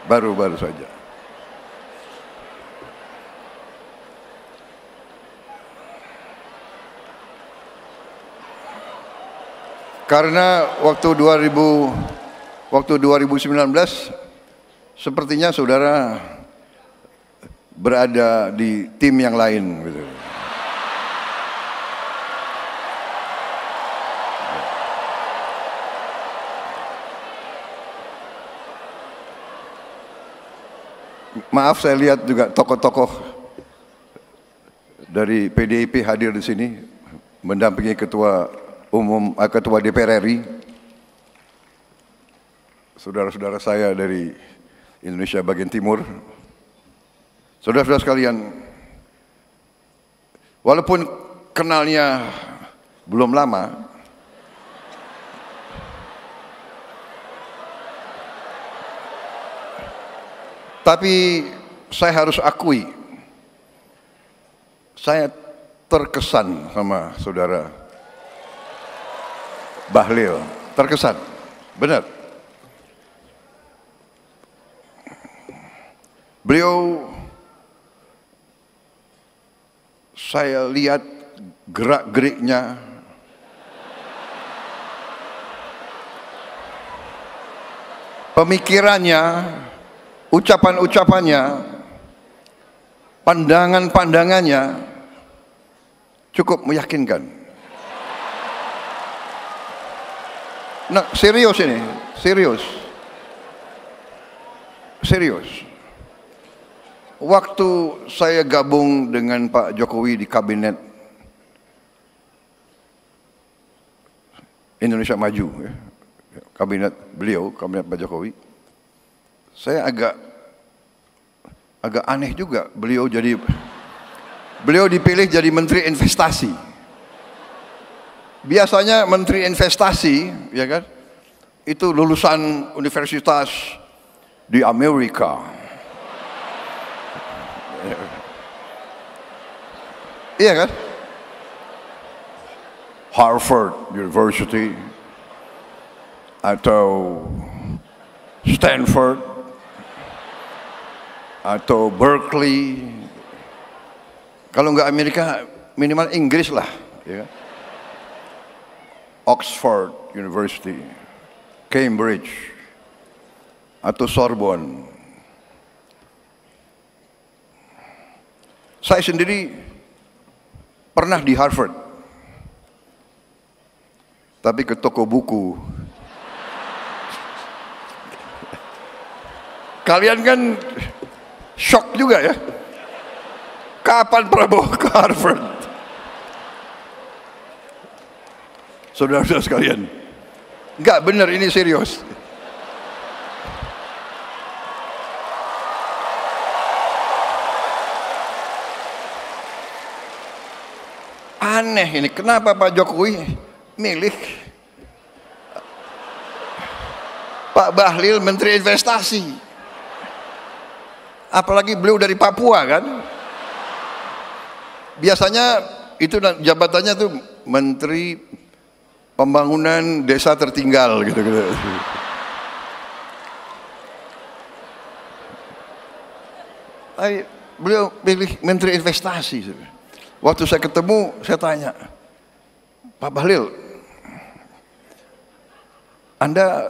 Speaker 4: Baru-baru saja. Karena waktu 2019 sepertinya saudara berada di tim yang lain gitu. Maaf, saya lihat juga tokoh-tokoh dari PDIP hadir di sini mendampingi Ketua Umum, Ketua DPR RI. saudara-saudara saya dari Indonesia bagian timur, saudara-saudara sekalian, walaupun kenalnya belum lama, tapi saya harus akui, saya terkesan sama saudara Bahlil, terkesan, benar. Beliau, saya lihat gerak-geriknya, pemikirannya, ucapan-ucapannya, pandangan-pandangannya cukup meyakinkan. Nah, serius ini, serius. Waktu saya gabung dengan Pak Jokowi di kabinet Indonesia Maju, ya, kabinet beliau, kabinet Pak Jokowi, saya agak aneh juga beliau dipilih jadi Menteri Investasi. Biasanya Menteri Investasi, ya kan, itu lulusan universitas di Amerika. Iya kan? Harvard University atau Stanford atau Berkeley. Kalau nggak Amerika, minimal Inggris lah, ya kan? Oxford University, Cambridge, atau Sorbonne. Saya sendiri pernah di Harvard, tapi ke toko buku. Kalian kan shock juga ya, kapan Prabowo ke Harvard? Saudara-saudara sekalian, enggak benar, ini serius. Aneh ini, kenapa Pak Jokowi milih Pak Bahlil Menteri Investasi? Apalagi beliau dari Papua kan? Biasanya itu jabatannya tuh Menteri Pembangunan Desa Tertinggal gitu. Beliau pilih Menteri Investasi. Waktu saya ketemu, saya tanya, Pak Bahlil, Anda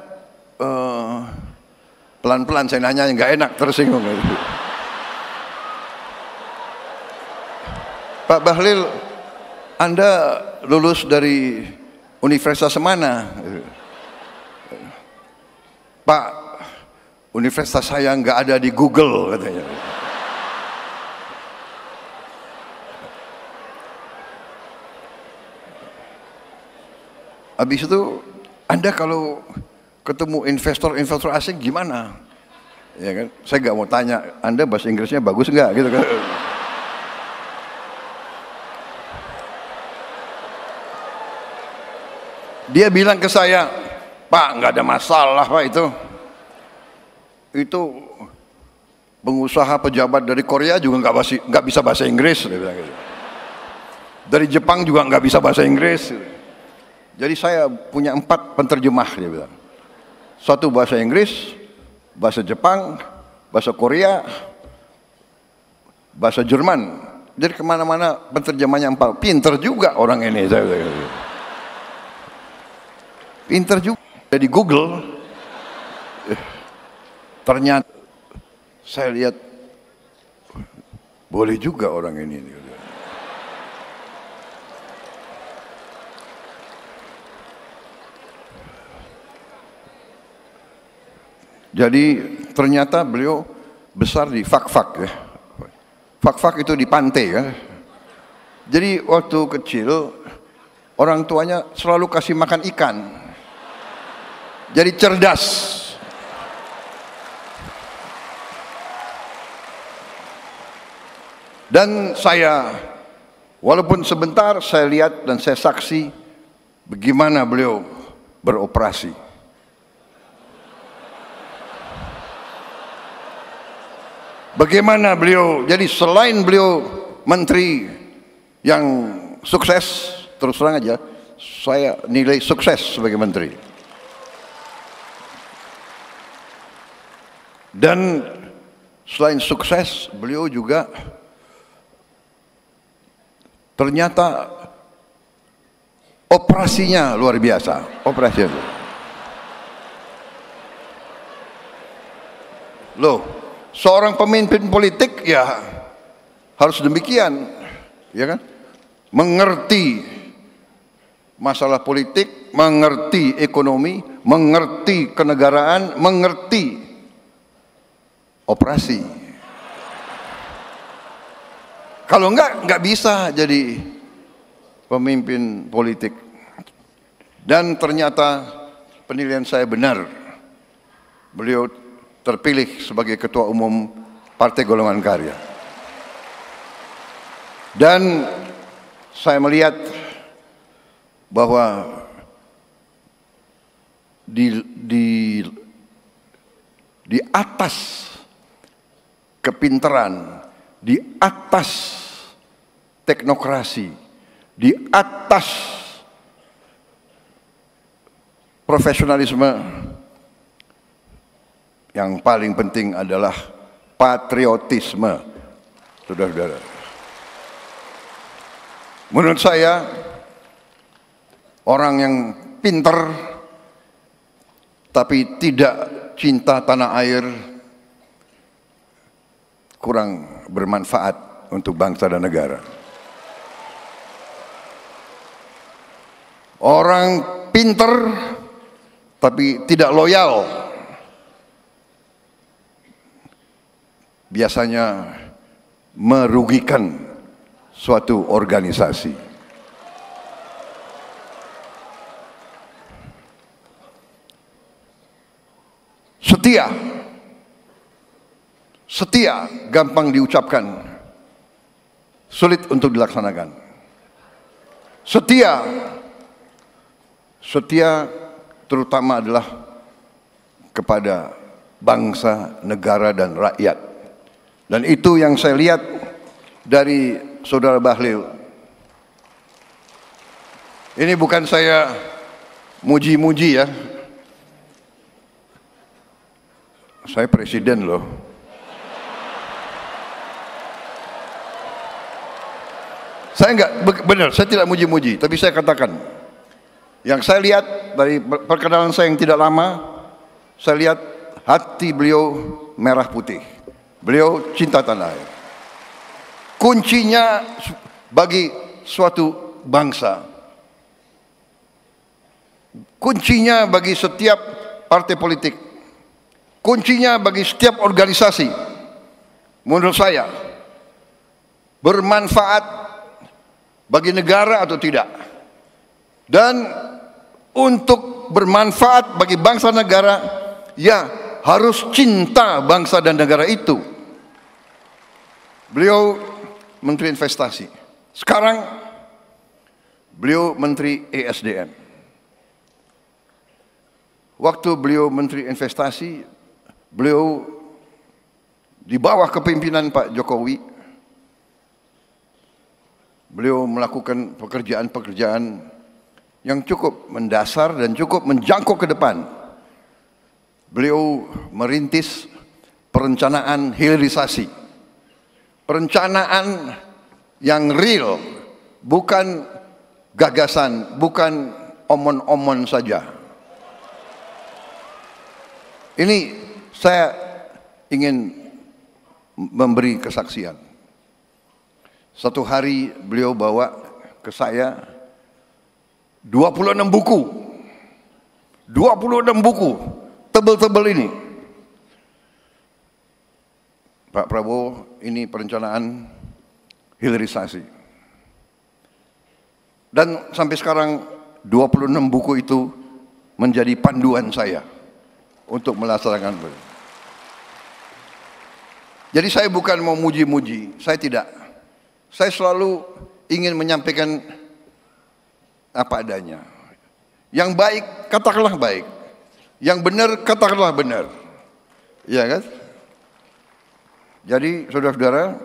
Speaker 4: pelan-pelan saya nanya, nggak enak, tersinggung. Pak Bahlil, Anda lulus dari universitas mana? Pak, universitas saya nggak ada di Google, katanya. Habis itu, Anda kalau ketemu investor asing gimana? Ya kan? Saya nggak mau tanya, Anda bahasa Inggrisnya bagus nggak? Gitu kan? Dia bilang ke saya, Pak, nggak ada masalah Pak itu. Itu pengusaha pejabat dari Korea juga nggak bisa bahasa Inggris. Dia bilang gitu. Dari Jepang juga nggak bisa bahasa Inggris. Jadi saya punya 4 penterjemah, dia bilang. 1 bahasa Inggris, bahasa Jepang, bahasa Korea, bahasa Jerman. Jadi kemana-mana penterjemahnya 4. Pinter juga orang ini. Pinter juga. Jadi Google, ternyata saya lihat boleh juga orang ini. Jadi ternyata beliau besar di Fak-Fak ya. Fak-Fak itu di pantai kan. Jadi waktu kecil orang tuanya selalu kasih makan ikan. Jadi cerdas. Dan saya, walaupun sebentar, saya lihat dan saya saksi bagaimana beliau beroperasi. Bagaimana beliau, jadi selain beliau menteri yang sukses, terus terang aja, saya nilai sukses sebagai menteri. Dan selain sukses, beliau juga ternyata operasinya luar biasa. Operasinya. Loh, seorang pemimpin politik ya harus demikian, ya kan? Mengerti masalah politik, mengerti ekonomi, mengerti kenegaraan, mengerti operasi. Kalau enggak bisa jadi pemimpin politik. Dan ternyata penilaian saya benar. Beliau terpilih sebagai Ketua Umum Partai Golongan Karya. Dan saya melihat bahwa di atas kepintaran, di atas teknokrasi, di atas profesionalisme, yang paling penting adalah patriotisme, saudara-saudara. Menurut saya, orang yang pintar tapi tidak cinta tanah air kurang bermanfaat untuk bangsa dan negara. Orang pintar tapi tidak loyal biasanya merugikan suatu organisasi. Setia gampang diucapkan, sulit untuk dilaksanakan. Setia terutama adalah kepada bangsa, negara, dan rakyat. Dan itu yang saya lihat dari Saudara Bahlil. Ini bukan saya muji-muji ya. Saya presiden loh. Saya enggak, benar, saya tidak muji-muji, tapi saya katakan, yang saya lihat dari perkenalan saya yang tidak lama, saya lihat hati beliau merah putih. Beliau cinta tanah air. Kuncinya bagi suatu bangsa, kuncinya bagi setiap partai politik, kuncinya bagi setiap organisasi, menurut saya, bermanfaat bagi negara atau tidak. Dan untuk bermanfaat bagi bangsa negara, ya harus cinta bangsa dan negara itu. Beliau Menteri Investasi. Sekarang beliau Menteri ESDM. Waktu beliau Menteri Investasi, beliau di bawah kepemimpinan Pak Jokowi, beliau melakukan pekerjaan-pekerjaan yang cukup mendasar dan cukup menjangkau ke depan. Beliau merintis perencanaan hilirisasi. Perencanaan yang real, bukan gagasan, bukan omon-omon saja. Ini saya ingin memberi kesaksian. Satu hari beliau bawa ke saya 26 buku. 26 buku tebel-tebel ini. Pak Prabowo, ini perencanaan hilirisasi. Dan sampai sekarang 26 buku itu menjadi panduan saya untuk melaksanakan. Jadi saya bukan mau muji-muji, saya tidak. Saya selalu ingin menyampaikan apa adanya. Yang baik, katakanlah baik. Yang benar, katakanlah benar. Iya kan? Jadi saudara-saudara,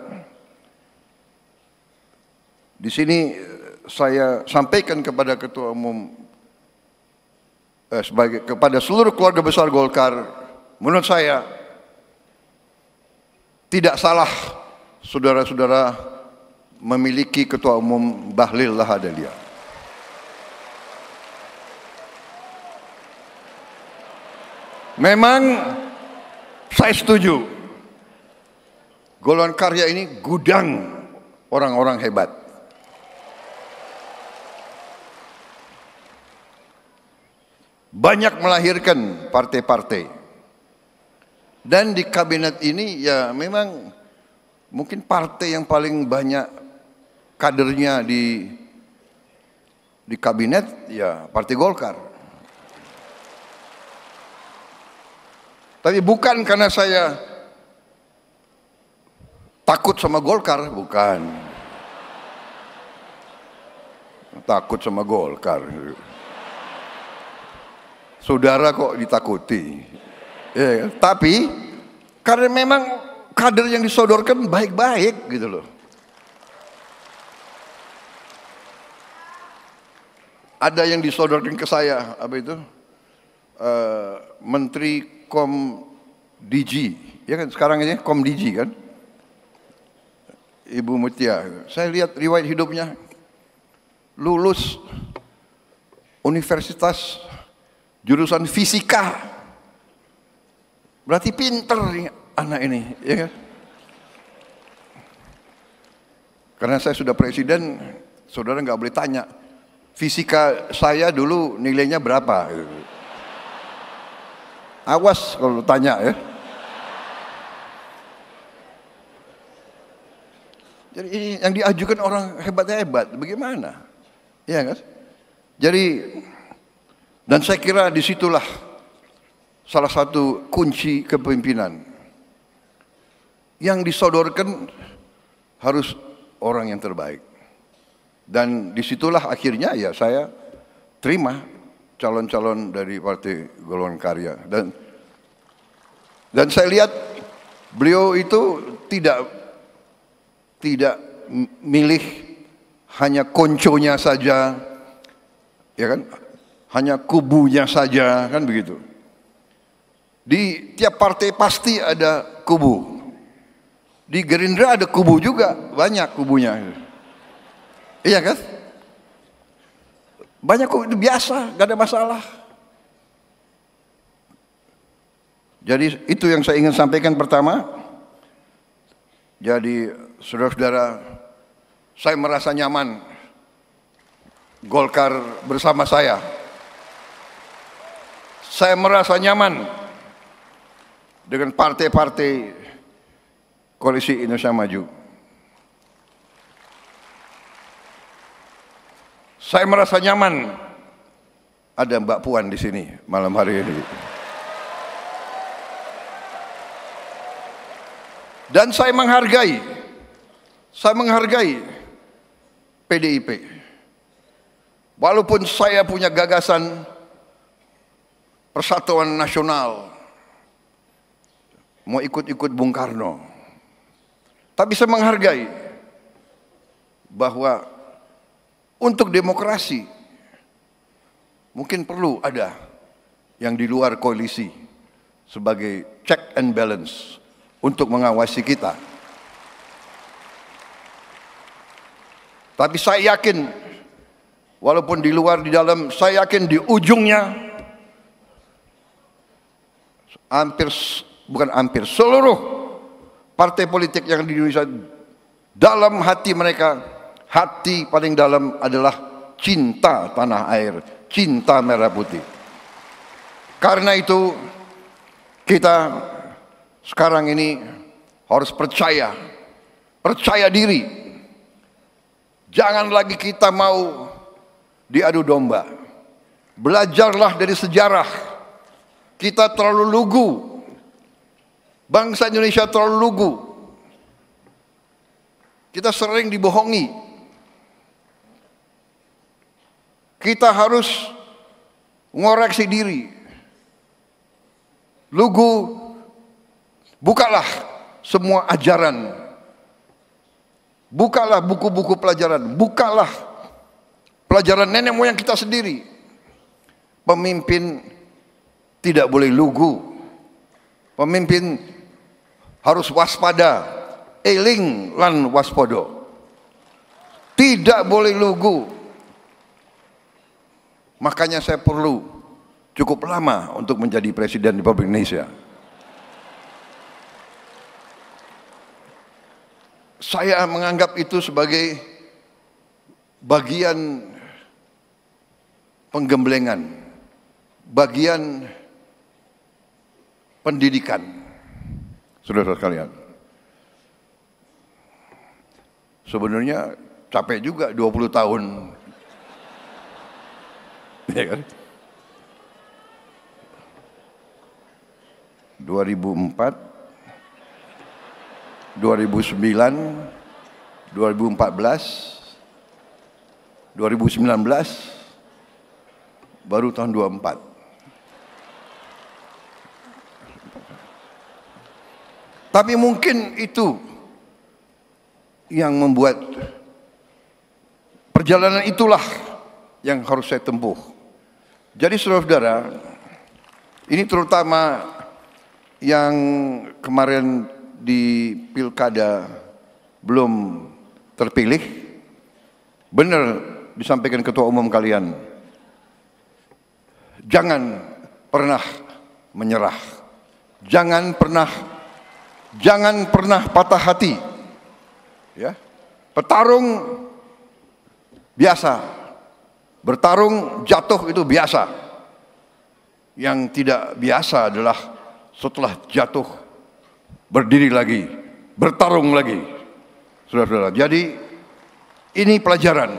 Speaker 4: di sini saya sampaikan kepada Ketua Umum, kepada seluruh keluarga besar Golkar, menurut saya tidak salah saudara-saudara memiliki Ketua Umum Bahlil Lahadalia. Memang saya setuju, golongan karya ini gudang orang-orang hebat. Banyak melahirkan partai-partai. Dan di kabinet ini ya memang mungkin partai yang paling banyak kadernya di kabinet ya Partai Golkar. Tapi bukan karena saya takut sama Golkar, bukan. Takut sama Golkar. Saudara kok ditakuti. Ya, tapi karena memang kader yang disodorkan baik-baik gitu loh. Ada yang disodorkan ke saya, apa itu? Menteri Kom DG, ya kan sekarang ini Kom DG kan, Ibu Mutia. Saya lihat riwayat hidupnya, lulus universitas jurusan fisika, berarti pinter nih anak ini, ya kan? Karena saya sudah presiden, saudara nggak boleh tanya fisika saya dulu nilainya berapa. Awas kalau tanya ya. Jadi ini yang diajukan orang hebat-hebat, bagaimana? Iya kan? Jadi, dan saya kira disitulah salah satu kunci kepemimpinan. Yang disodorkan harus orang yang terbaik. Dan disitulah akhirnya ya saya terima calon-calon dari Partai Golongan Karya, dan saya lihat beliau itu tidak milih hanya konconya saja, ya kan, hanya kubunya saja, kan begitu. Di tiap partai pasti ada kubu. Di Gerindra ada kubu juga, banyak kubunya, iya kan? Banyak kok, itu biasa, gak ada masalah. Jadi itu yang saya ingin sampaikan pertama. Jadi saudara-saudara, saya merasa nyaman Golkar bersama saya. Saya merasa nyaman dengan partai-partai Koalisi Indonesia Maju. Saya merasa nyaman ada Mbak Puan di sini malam hari ini. Dan saya menghargai PDIP. Walaupun saya punya gagasan persatuan nasional, mau ikut-ikut Bung Karno, tapi saya menghargai bahwa untuk demokrasi mungkin perlu ada yang di luar koalisi sebagai check and balance untuk mengawasi kita. Tapi saya yakin walaupun di luar di dalam, saya yakin di ujungnya seluruh partai politik yang di Indonesia, dalam hati mereka, hati paling dalam adalah cinta tanah air, cinta merah putih. Karena itu kita sekarang ini harus percaya diri. Jangan lagi kita mau diadu domba. Belajarlah dari sejarah. Kita terlalu lugu. Bangsa Indonesia terlalu lugu. Kita sering dibohongi. Kita harus ngoreksi diri. Lugu, bukalah semua ajaran. Bukalah buku-buku pelajaran. Bukalah pelajaran nenek moyang kita sendiri. Pemimpin tidak boleh lugu. Pemimpin harus waspada. Eling lan waspodo. Tidak boleh lugu. Makanya saya perlu cukup lama untuk menjadi Presiden Republik Indonesia. Saya menganggap itu sebagai bagian penggemblengan, bagian pendidikan. Saudara sekalian, sebenarnya capek juga 20 tahun. Ya kan? 2004, 2009, 2014, 2019, baru tahun 24. Tapi mungkin itu yang membuat perjalanan itulah yang harus saya tempuh. Jadi saudara-saudara, ini terutama yang kemarin di pilkada belum terpilih, benar disampaikan ketua umum kalian, jangan pernah menyerah, jangan pernah patah hati, ya. Petarung biasa, bertarung jatuh itu biasa. Yang tidak biasa adalah setelah jatuh berdiri lagi, bertarung lagi. Saudara-saudara, jadi ini pelajaran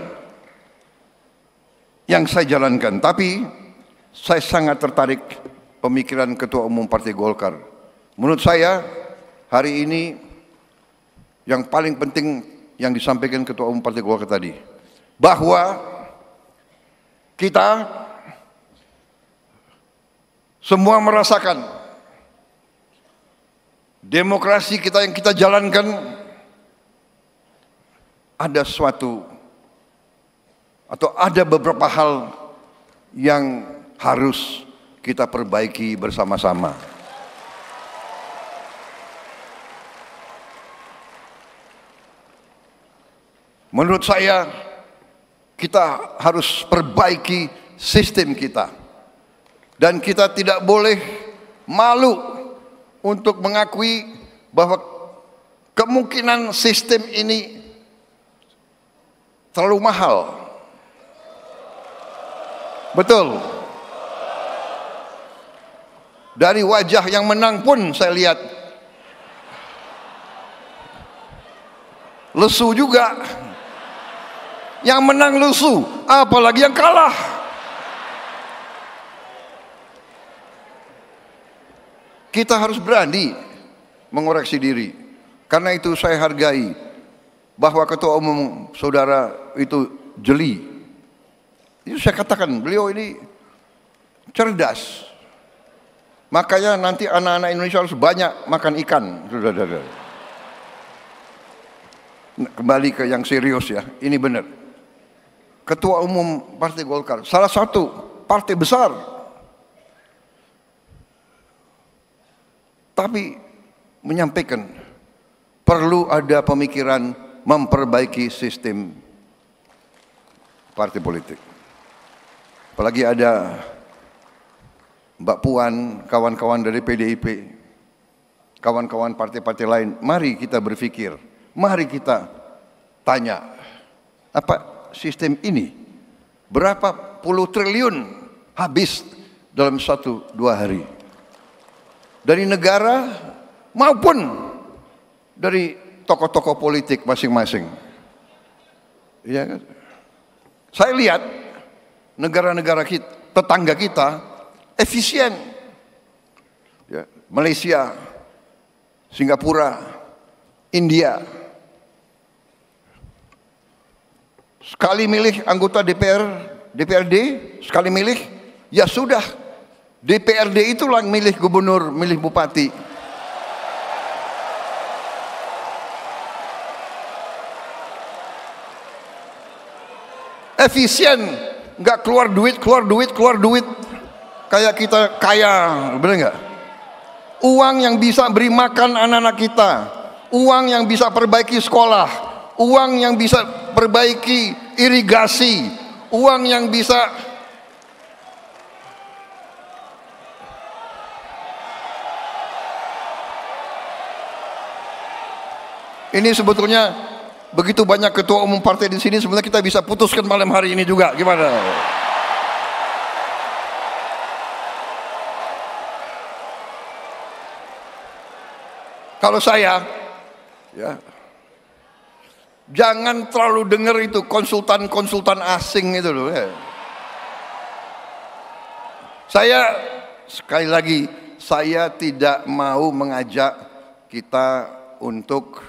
Speaker 4: yang saya jalankan. Tapi saya sangat tertarik pemikiran Ketua Umum Partai Golkar. Menurut saya hari ini yang paling penting yang disampaikan Ketua Umum Partai Golkar tadi, bahwa kita semua merasakan demokrasi kita yang kita jalankan ada suatu atau ada beberapa hal yang harus kita perbaiki bersama-sama. Menurut saya kita harus perbaiki sistem kita. Dan kita tidak boleh malu untuk mengakui bahwa kemungkinan sistem ini terlalu mahal. Betul. Dari wajah yang menang pun saya lihat lesu juga. Yang menang lesu, apalagi yang kalah. Kita harus berani mengoreksi diri. Karena itu saya hargai bahwa Ketua Umum Saudara itu jeli. Itu saya katakan, beliau ini cerdas. Makanya nanti anak-anak Indonesia harus banyak makan ikan. Saudara-saudara. Kembali ke yang serius ya, ini benar. Ketua Umum Partai Golkar, salah satu partai besar, tapi menyampaikan perlu ada pemikiran memperbaiki sistem partai politik. Apalagi ada Mbak Puan, kawan-kawan dari PDIP, kawan-kawan partai-partai lain, mari kita berpikir, mari kita tanya, apa sistem ini berapa puluh triliun habis dalam 1-2 hari dari negara maupun dari tokoh-tokoh politik masing-masing. Ya kan? Saya lihat negara-negara kita, tetangga kita efisien. Ya, Malaysia, Singapura, India.
Speaker 10: sekali milih anggota DPRD, sekali milih, ya sudah, DPRD itulah yang milih gubernur, milih bupati. Efisien, nggak keluar duit, kayak kita kaya, bener nggak? Uang yang bisa beri makan anak-anak kita, uang yang bisa perbaiki sekolah, uang yang bisa perbaiki irigasi, uang yang bisa ini sebetulnya begitu banyak ketua umum partai di sini, sebenarnya kita bisa putuskan malam hari ini juga, gimana? Kalau saya, ya, jangan terlalu dengar itu konsultan asing itu loh. Ya. Saya sekali lagi, saya tidak mau mengajak kita untuk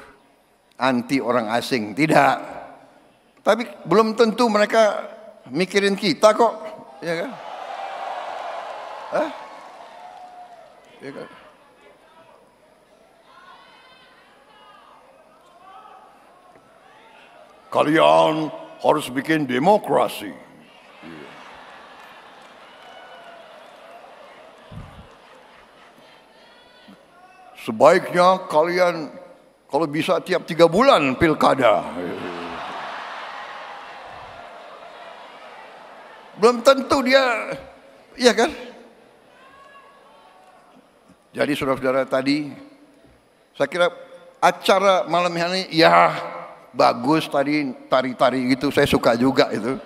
Speaker 10: anti orang asing, tidak. Tapi belum tentu mereka mikirin kita kok, ya kan? Hah? Ya kan? Kalian harus bikin demokrasi. Sebaiknya kalian kalau bisa tiap 3 bulan pilkada. Belum tentu dia, iya kan? Jadi saudara-saudara tadi, saya kira acara malam ini ya bagus tadi, tari-tari gitu, saya suka juga itu.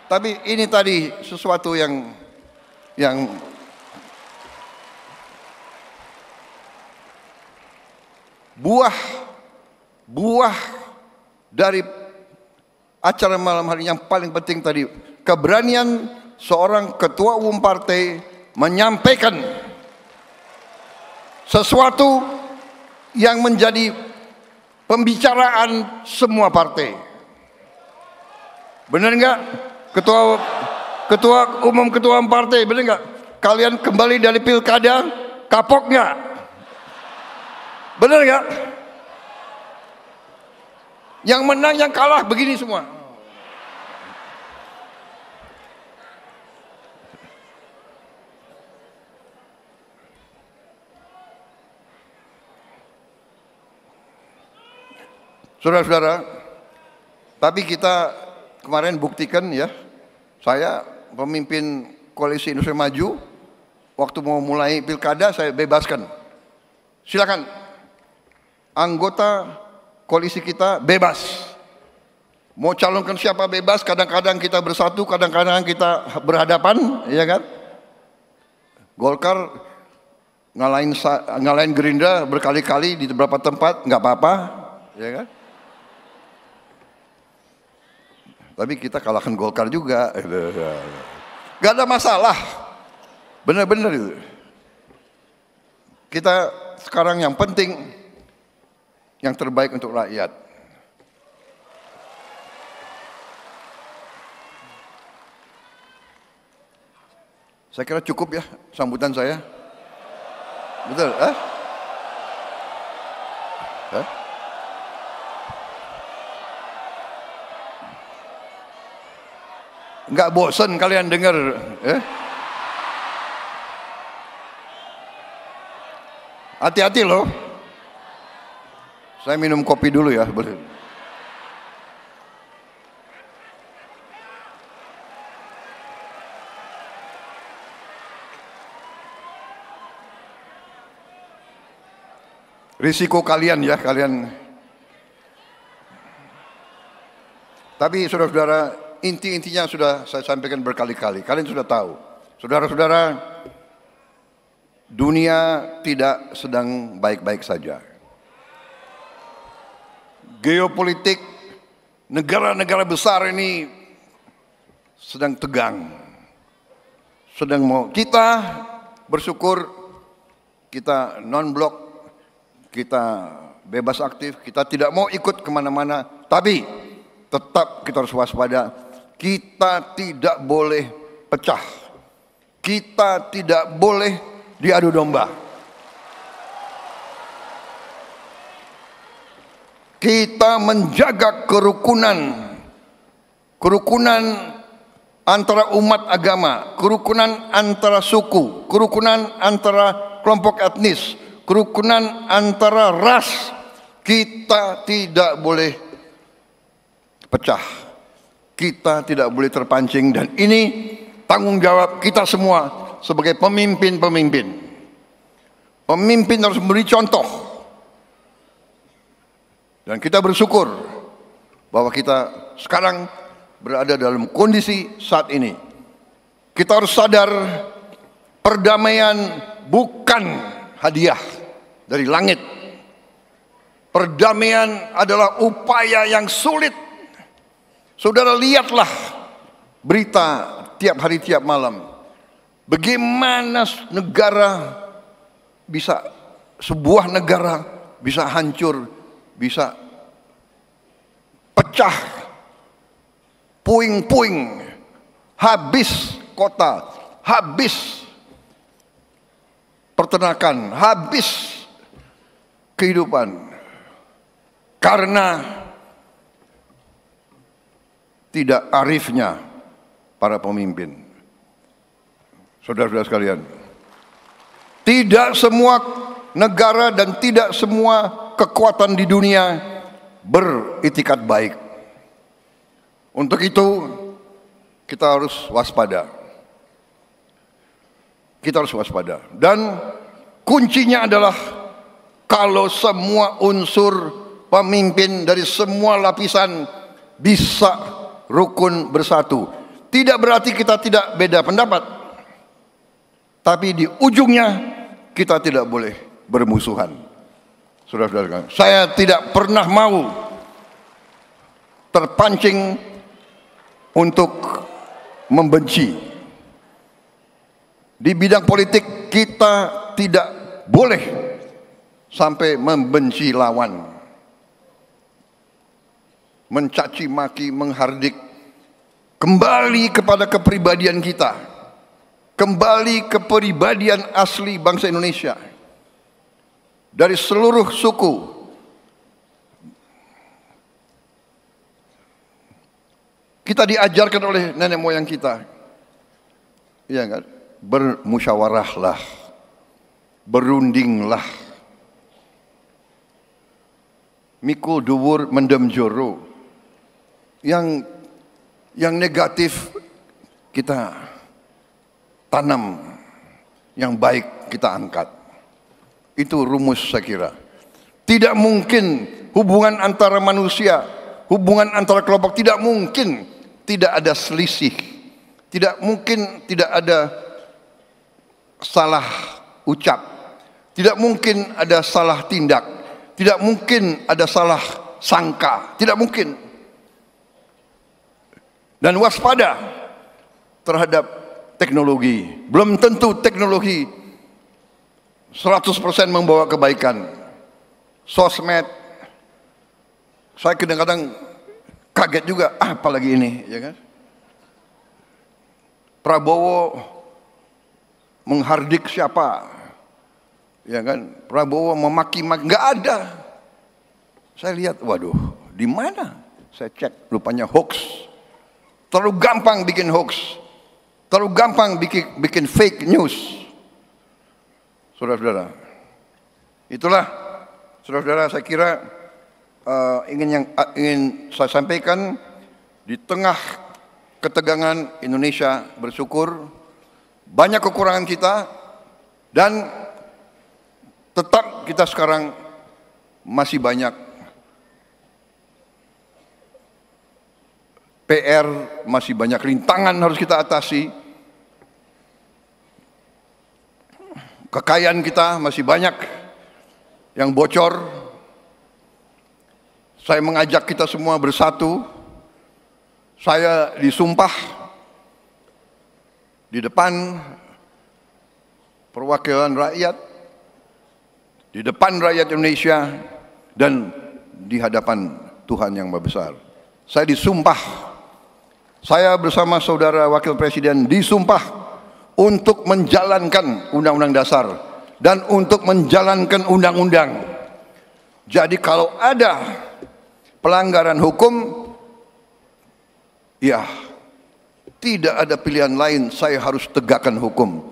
Speaker 10: Tapi ini tadi sesuatu yang buah dari acara malam hari yang paling penting tadi, keberanian seorang ketua umum partai menyampaikan sesuatu yang menjadi pembicaraan semua partai. Benar nggak, ketua umum partai, benar nggak? Kalian kembali dari pilkada kapok nggak? Benar nggak? Yang menang, yang kalah begini semua. Saudara-saudara, tapi kita kemarin buktikan ya, saya pemimpin Koalisi Indonesia Maju, waktu mau mulai pilkada saya bebaskan. Silakan, anggota koalisi kita bebas. Mau calonkan siapa bebas, kadang-kadang kita bersatu, kadang-kadang kita berhadapan, ya kan? Golkar ngalahin Gerindra berkali-kali di beberapa tempat, nggak apa-apa, ya kan? Tapi kita kalahkan Golkar juga. Gak ada masalah. Benar-benar itu. Kita sekarang yang penting, yang terbaik untuk rakyat. Saya kira cukup ya sambutan saya. Betul? Enggak bosan kalian dengar? Hati-hati loh. Saya minum kopi dulu ya, boleh. Risiko kalian ya, kalian. Tapi saudara-saudara, inti-intinya sudah saya sampaikan berkali-kali. Kalian sudah tahu. Saudara-saudara, dunia tidak sedang baik-baik saja. Geopolitik negara-negara besar ini sedang tegang. Sedang mau, kita bersyukur kita non-blok, kita bebas aktif, kita tidak mau ikut kemana-mana. Tapi tetap kita harus waspada. Kita tidak boleh pecah. Kita tidak boleh diadu domba. Kita menjaga kerukunan antara umat agama, kerukunan antara suku, kerukunan antara kelompok etnis, kerukunan antara ras. Kita tidak boleh pecah. Kita tidak boleh terpancing, dan ini tanggung jawab kita semua sebagai pemimpin-pemimpin. Pemimpin harus memberi contoh. Dan kita bersyukur bahwa kita sekarang berada dalam kondisi saat ini. Kita harus sadar perdamaian bukan hadiah dari langit. Perdamaian adalah upaya yang sulit. Saudara, lihatlah berita tiap hari, tiap malam. Bagaimana sebuah negara bisa hancur, bisa pecah, puing-puing, habis kota, habis peternakan, habis kehidupan. Karena tidak arifnya para pemimpin. Saudara-saudara sekalian, tidak semua negara dan tidak semua kekuatan di dunia beritikat baik. Untuk itu kita harus waspada. Kita harus waspada. Dan kuncinya adalah kalau semua unsur pemimpin dari semua lapisan bisa rukun bersatu. Tidak berarti kita tidak beda pendapat, tapi di ujungnya kita tidak boleh bermusuhan. Saudara-saudara, saya tidak pernah mau terpancing untuk membenci. Di bidang politik kita tidak boleh sampai membenci lawan, mencaci maki, menghardik. Kembali kepada kepribadian kita, kembali ke kepribadian asli bangsa Indonesia. Dari seluruh suku, kita diajarkan oleh nenek moyang kita, ya kan? Bermusyawarahlah, berundinglah, mikul dhuwur mendem joro. Yang negatif kita tanam, yang baik kita angkat. Itu rumus saya kira. Tidak mungkin hubungan antara manusia, hubungan antara kelompok, tidak mungkin tidak ada selisih. Tidak mungkin tidak ada salah ucap. Tidak mungkin ada salah tindak. Tidak mungkin ada salah sangka. Tidak mungkin. Dan waspada terhadap teknologi. Belum tentu teknologi 100% membawa kebaikan. Sosmed, saya kadang-kadang kaget juga, apalagi ini, ya kan? Prabowo menghardik siapa, ya kan? Prabowo memaki-maki, nggak ada. Saya lihat, waduh, di mana? Saya cek, rupanya hoax. Terlalu gampang bikin hoax, terlalu gampang bikin fake news. Saudara-saudara, itulah saudara-saudara, saya kira ingin saya sampaikan. Di tengah ketegangan, Indonesia bersyukur banyak kekurangan kita, dan tetap kita sekarang masih banyak PR, masih banyak rintangan harus kita atasi. Kekayaan kita masih banyak yang bocor. Saya mengajak kita semua bersatu. Saya disumpah di depan perwakilan rakyat, di depan rakyat Indonesia, dan di hadapan Tuhan yang Maha Besar. saya disumpah, saya bersama saudara Wakil Presiden disumpah untuk menjalankan Undang-Undang Dasar dan untuk menjalankan undang-undang. Jadi kalau ada pelanggaran hukum, ya tidak ada pilihan lain, saya harus tegakkan hukum.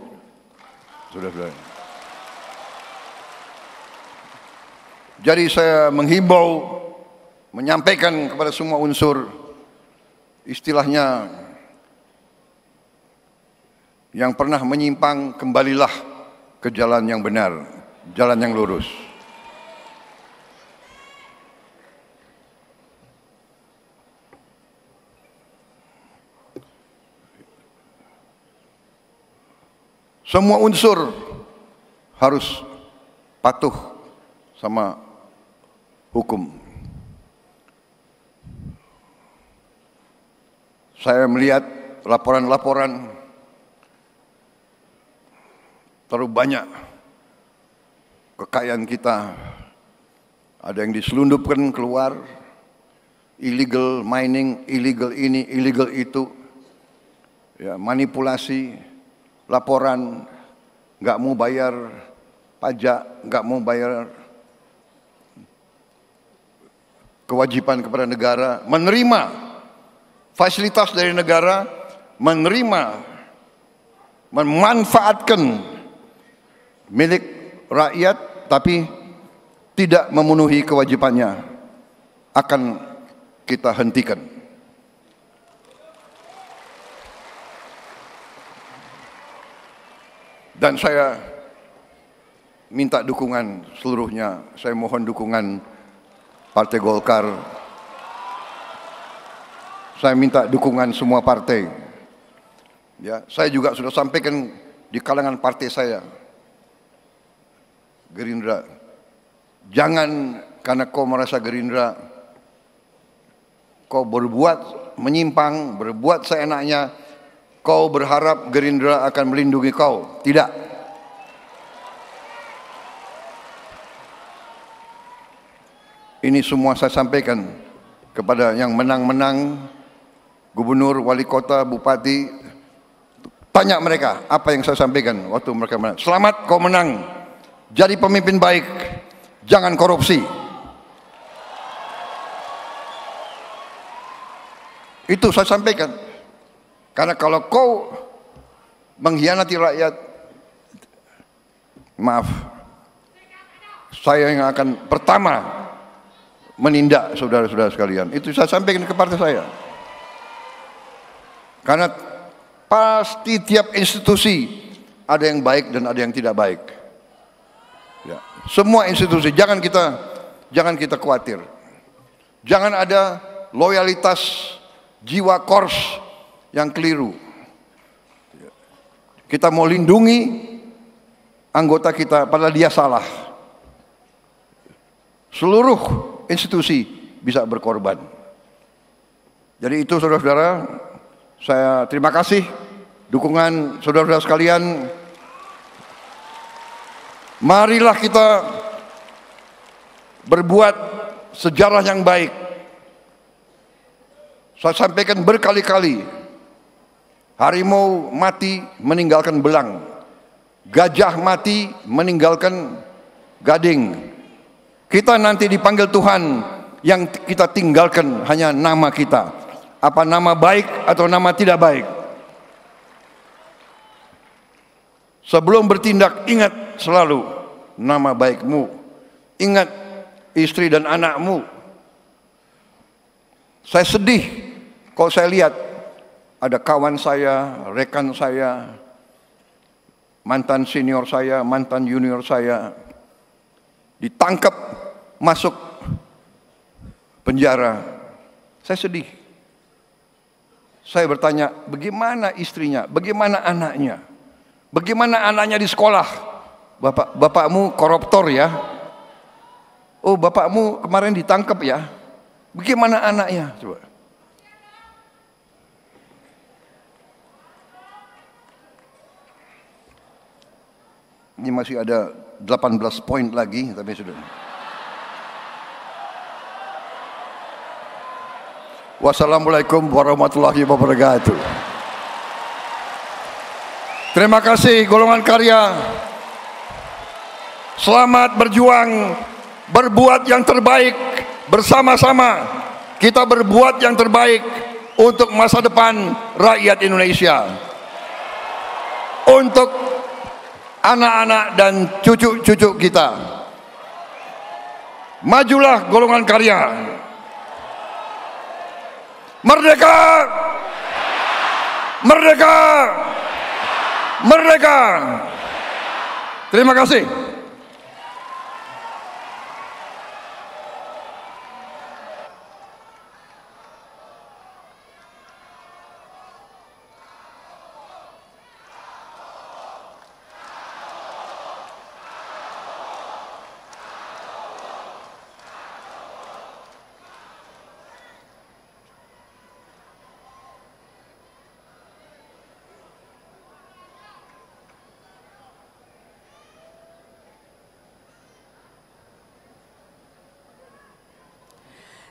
Speaker 10: Saudara-saudara. Jadi saya menghimbau, menyampaikan kepada semua unsur, istilahnya yang pernah menyimpang, kembalilah ke jalan yang benar, jalan yang lurus. Semua unsur harus patuh sama hukum. Saya melihat laporan-laporan terlalu banyak kekayaan kita, ada yang diselundupkan keluar, illegal mining, illegal ini, illegal itu, ya, manipulasi, laporan, nggak mau bayar pajak, nggak mau bayar kewajiban kepada negara, menerima fasilitas dari negara, memanfaatkan milik rakyat, tapi tidak memenuhi kewajibannya, akan kita hentikan. Dan saya minta dukungan seluruhnya, saya mohon dukungan Partai Golkar, saya minta dukungan semua partai. Ya, saya juga sudah sampaikan di kalangan partai saya, Gerindra, jangan karena kau merasa Gerindra, kau berbuat menyimpang, berbuat seenaknya, kau berharap Gerindra akan melindungi kau. Tidak. Ini semua saya sampaikan kepada yang menang-menang, gubernur, wali kota, bupati. Tanya mereka apa yang saya sampaikan waktu mereka menang. Selamat kau menang, jadi pemimpin baik, jangan korupsi. Itu saya sampaikan. Karena kalau kau mengkhianati rakyat, maaf, saya yang akan pertama menindak saudara-saudara sekalian. Itu saya sampaikan ke partai saya. Karena pasti tiap institusi ada yang baik dan ada yang tidak baik. Ya. Semua institusi, jangan kita khawatir. Jangan ada loyalitas jiwa kors yang keliru. Kita mau lindungi anggota kita, padahal dia salah. Seluruh institusi bisa berkorban. Jadi itu saudara-saudara, saya terima kasih dukungan saudara-saudara sekalian. Marilah kita berbuat sejarah yang baik. Saya sampaikan berkali-kali, harimau mati meninggalkan belang, gajah mati meninggalkan gading. Kita nanti dipanggil Tuhan, yang kita tinggalkan hanya nama kita. Apa nama baik atau nama tidak baik. Sebelum bertindak, ingat selalu nama baikmu. Ingat istri dan anakmu. Saya sedih kalau saya lihat ada kawan saya, rekan saya, mantan senior saya, mantan junior saya ditangkap, masuk penjara. Saya sedih. Saya bertanya, bagaimana istrinya, bagaimana anaknya, bagaimana anaknya di sekolah? Bapakmu koruptor ya? Oh, bapakmu kemarin ditangkap ya? Bagaimana anaknya? Coba. Ini masih ada 18 poin lagi, tapi sudah. Wassalamualaikum warahmatullahi wabarakatuh. Terima kasih golongan karya. Selamat berjuang, berbuat yang terbaik bersama-sama. Kita berbuat yang terbaik untuk masa depan rakyat Indonesia, untuk anak-anak dan cucu-cucu kita. Majulah golongan karya. Merdeka! Merdeka! Merdeka! Terima kasih.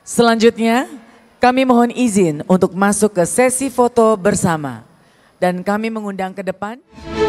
Speaker 6: Selanjutnya, kami mohon izin untuk masuk ke sesi foto bersama dan kami mengundang ke depan.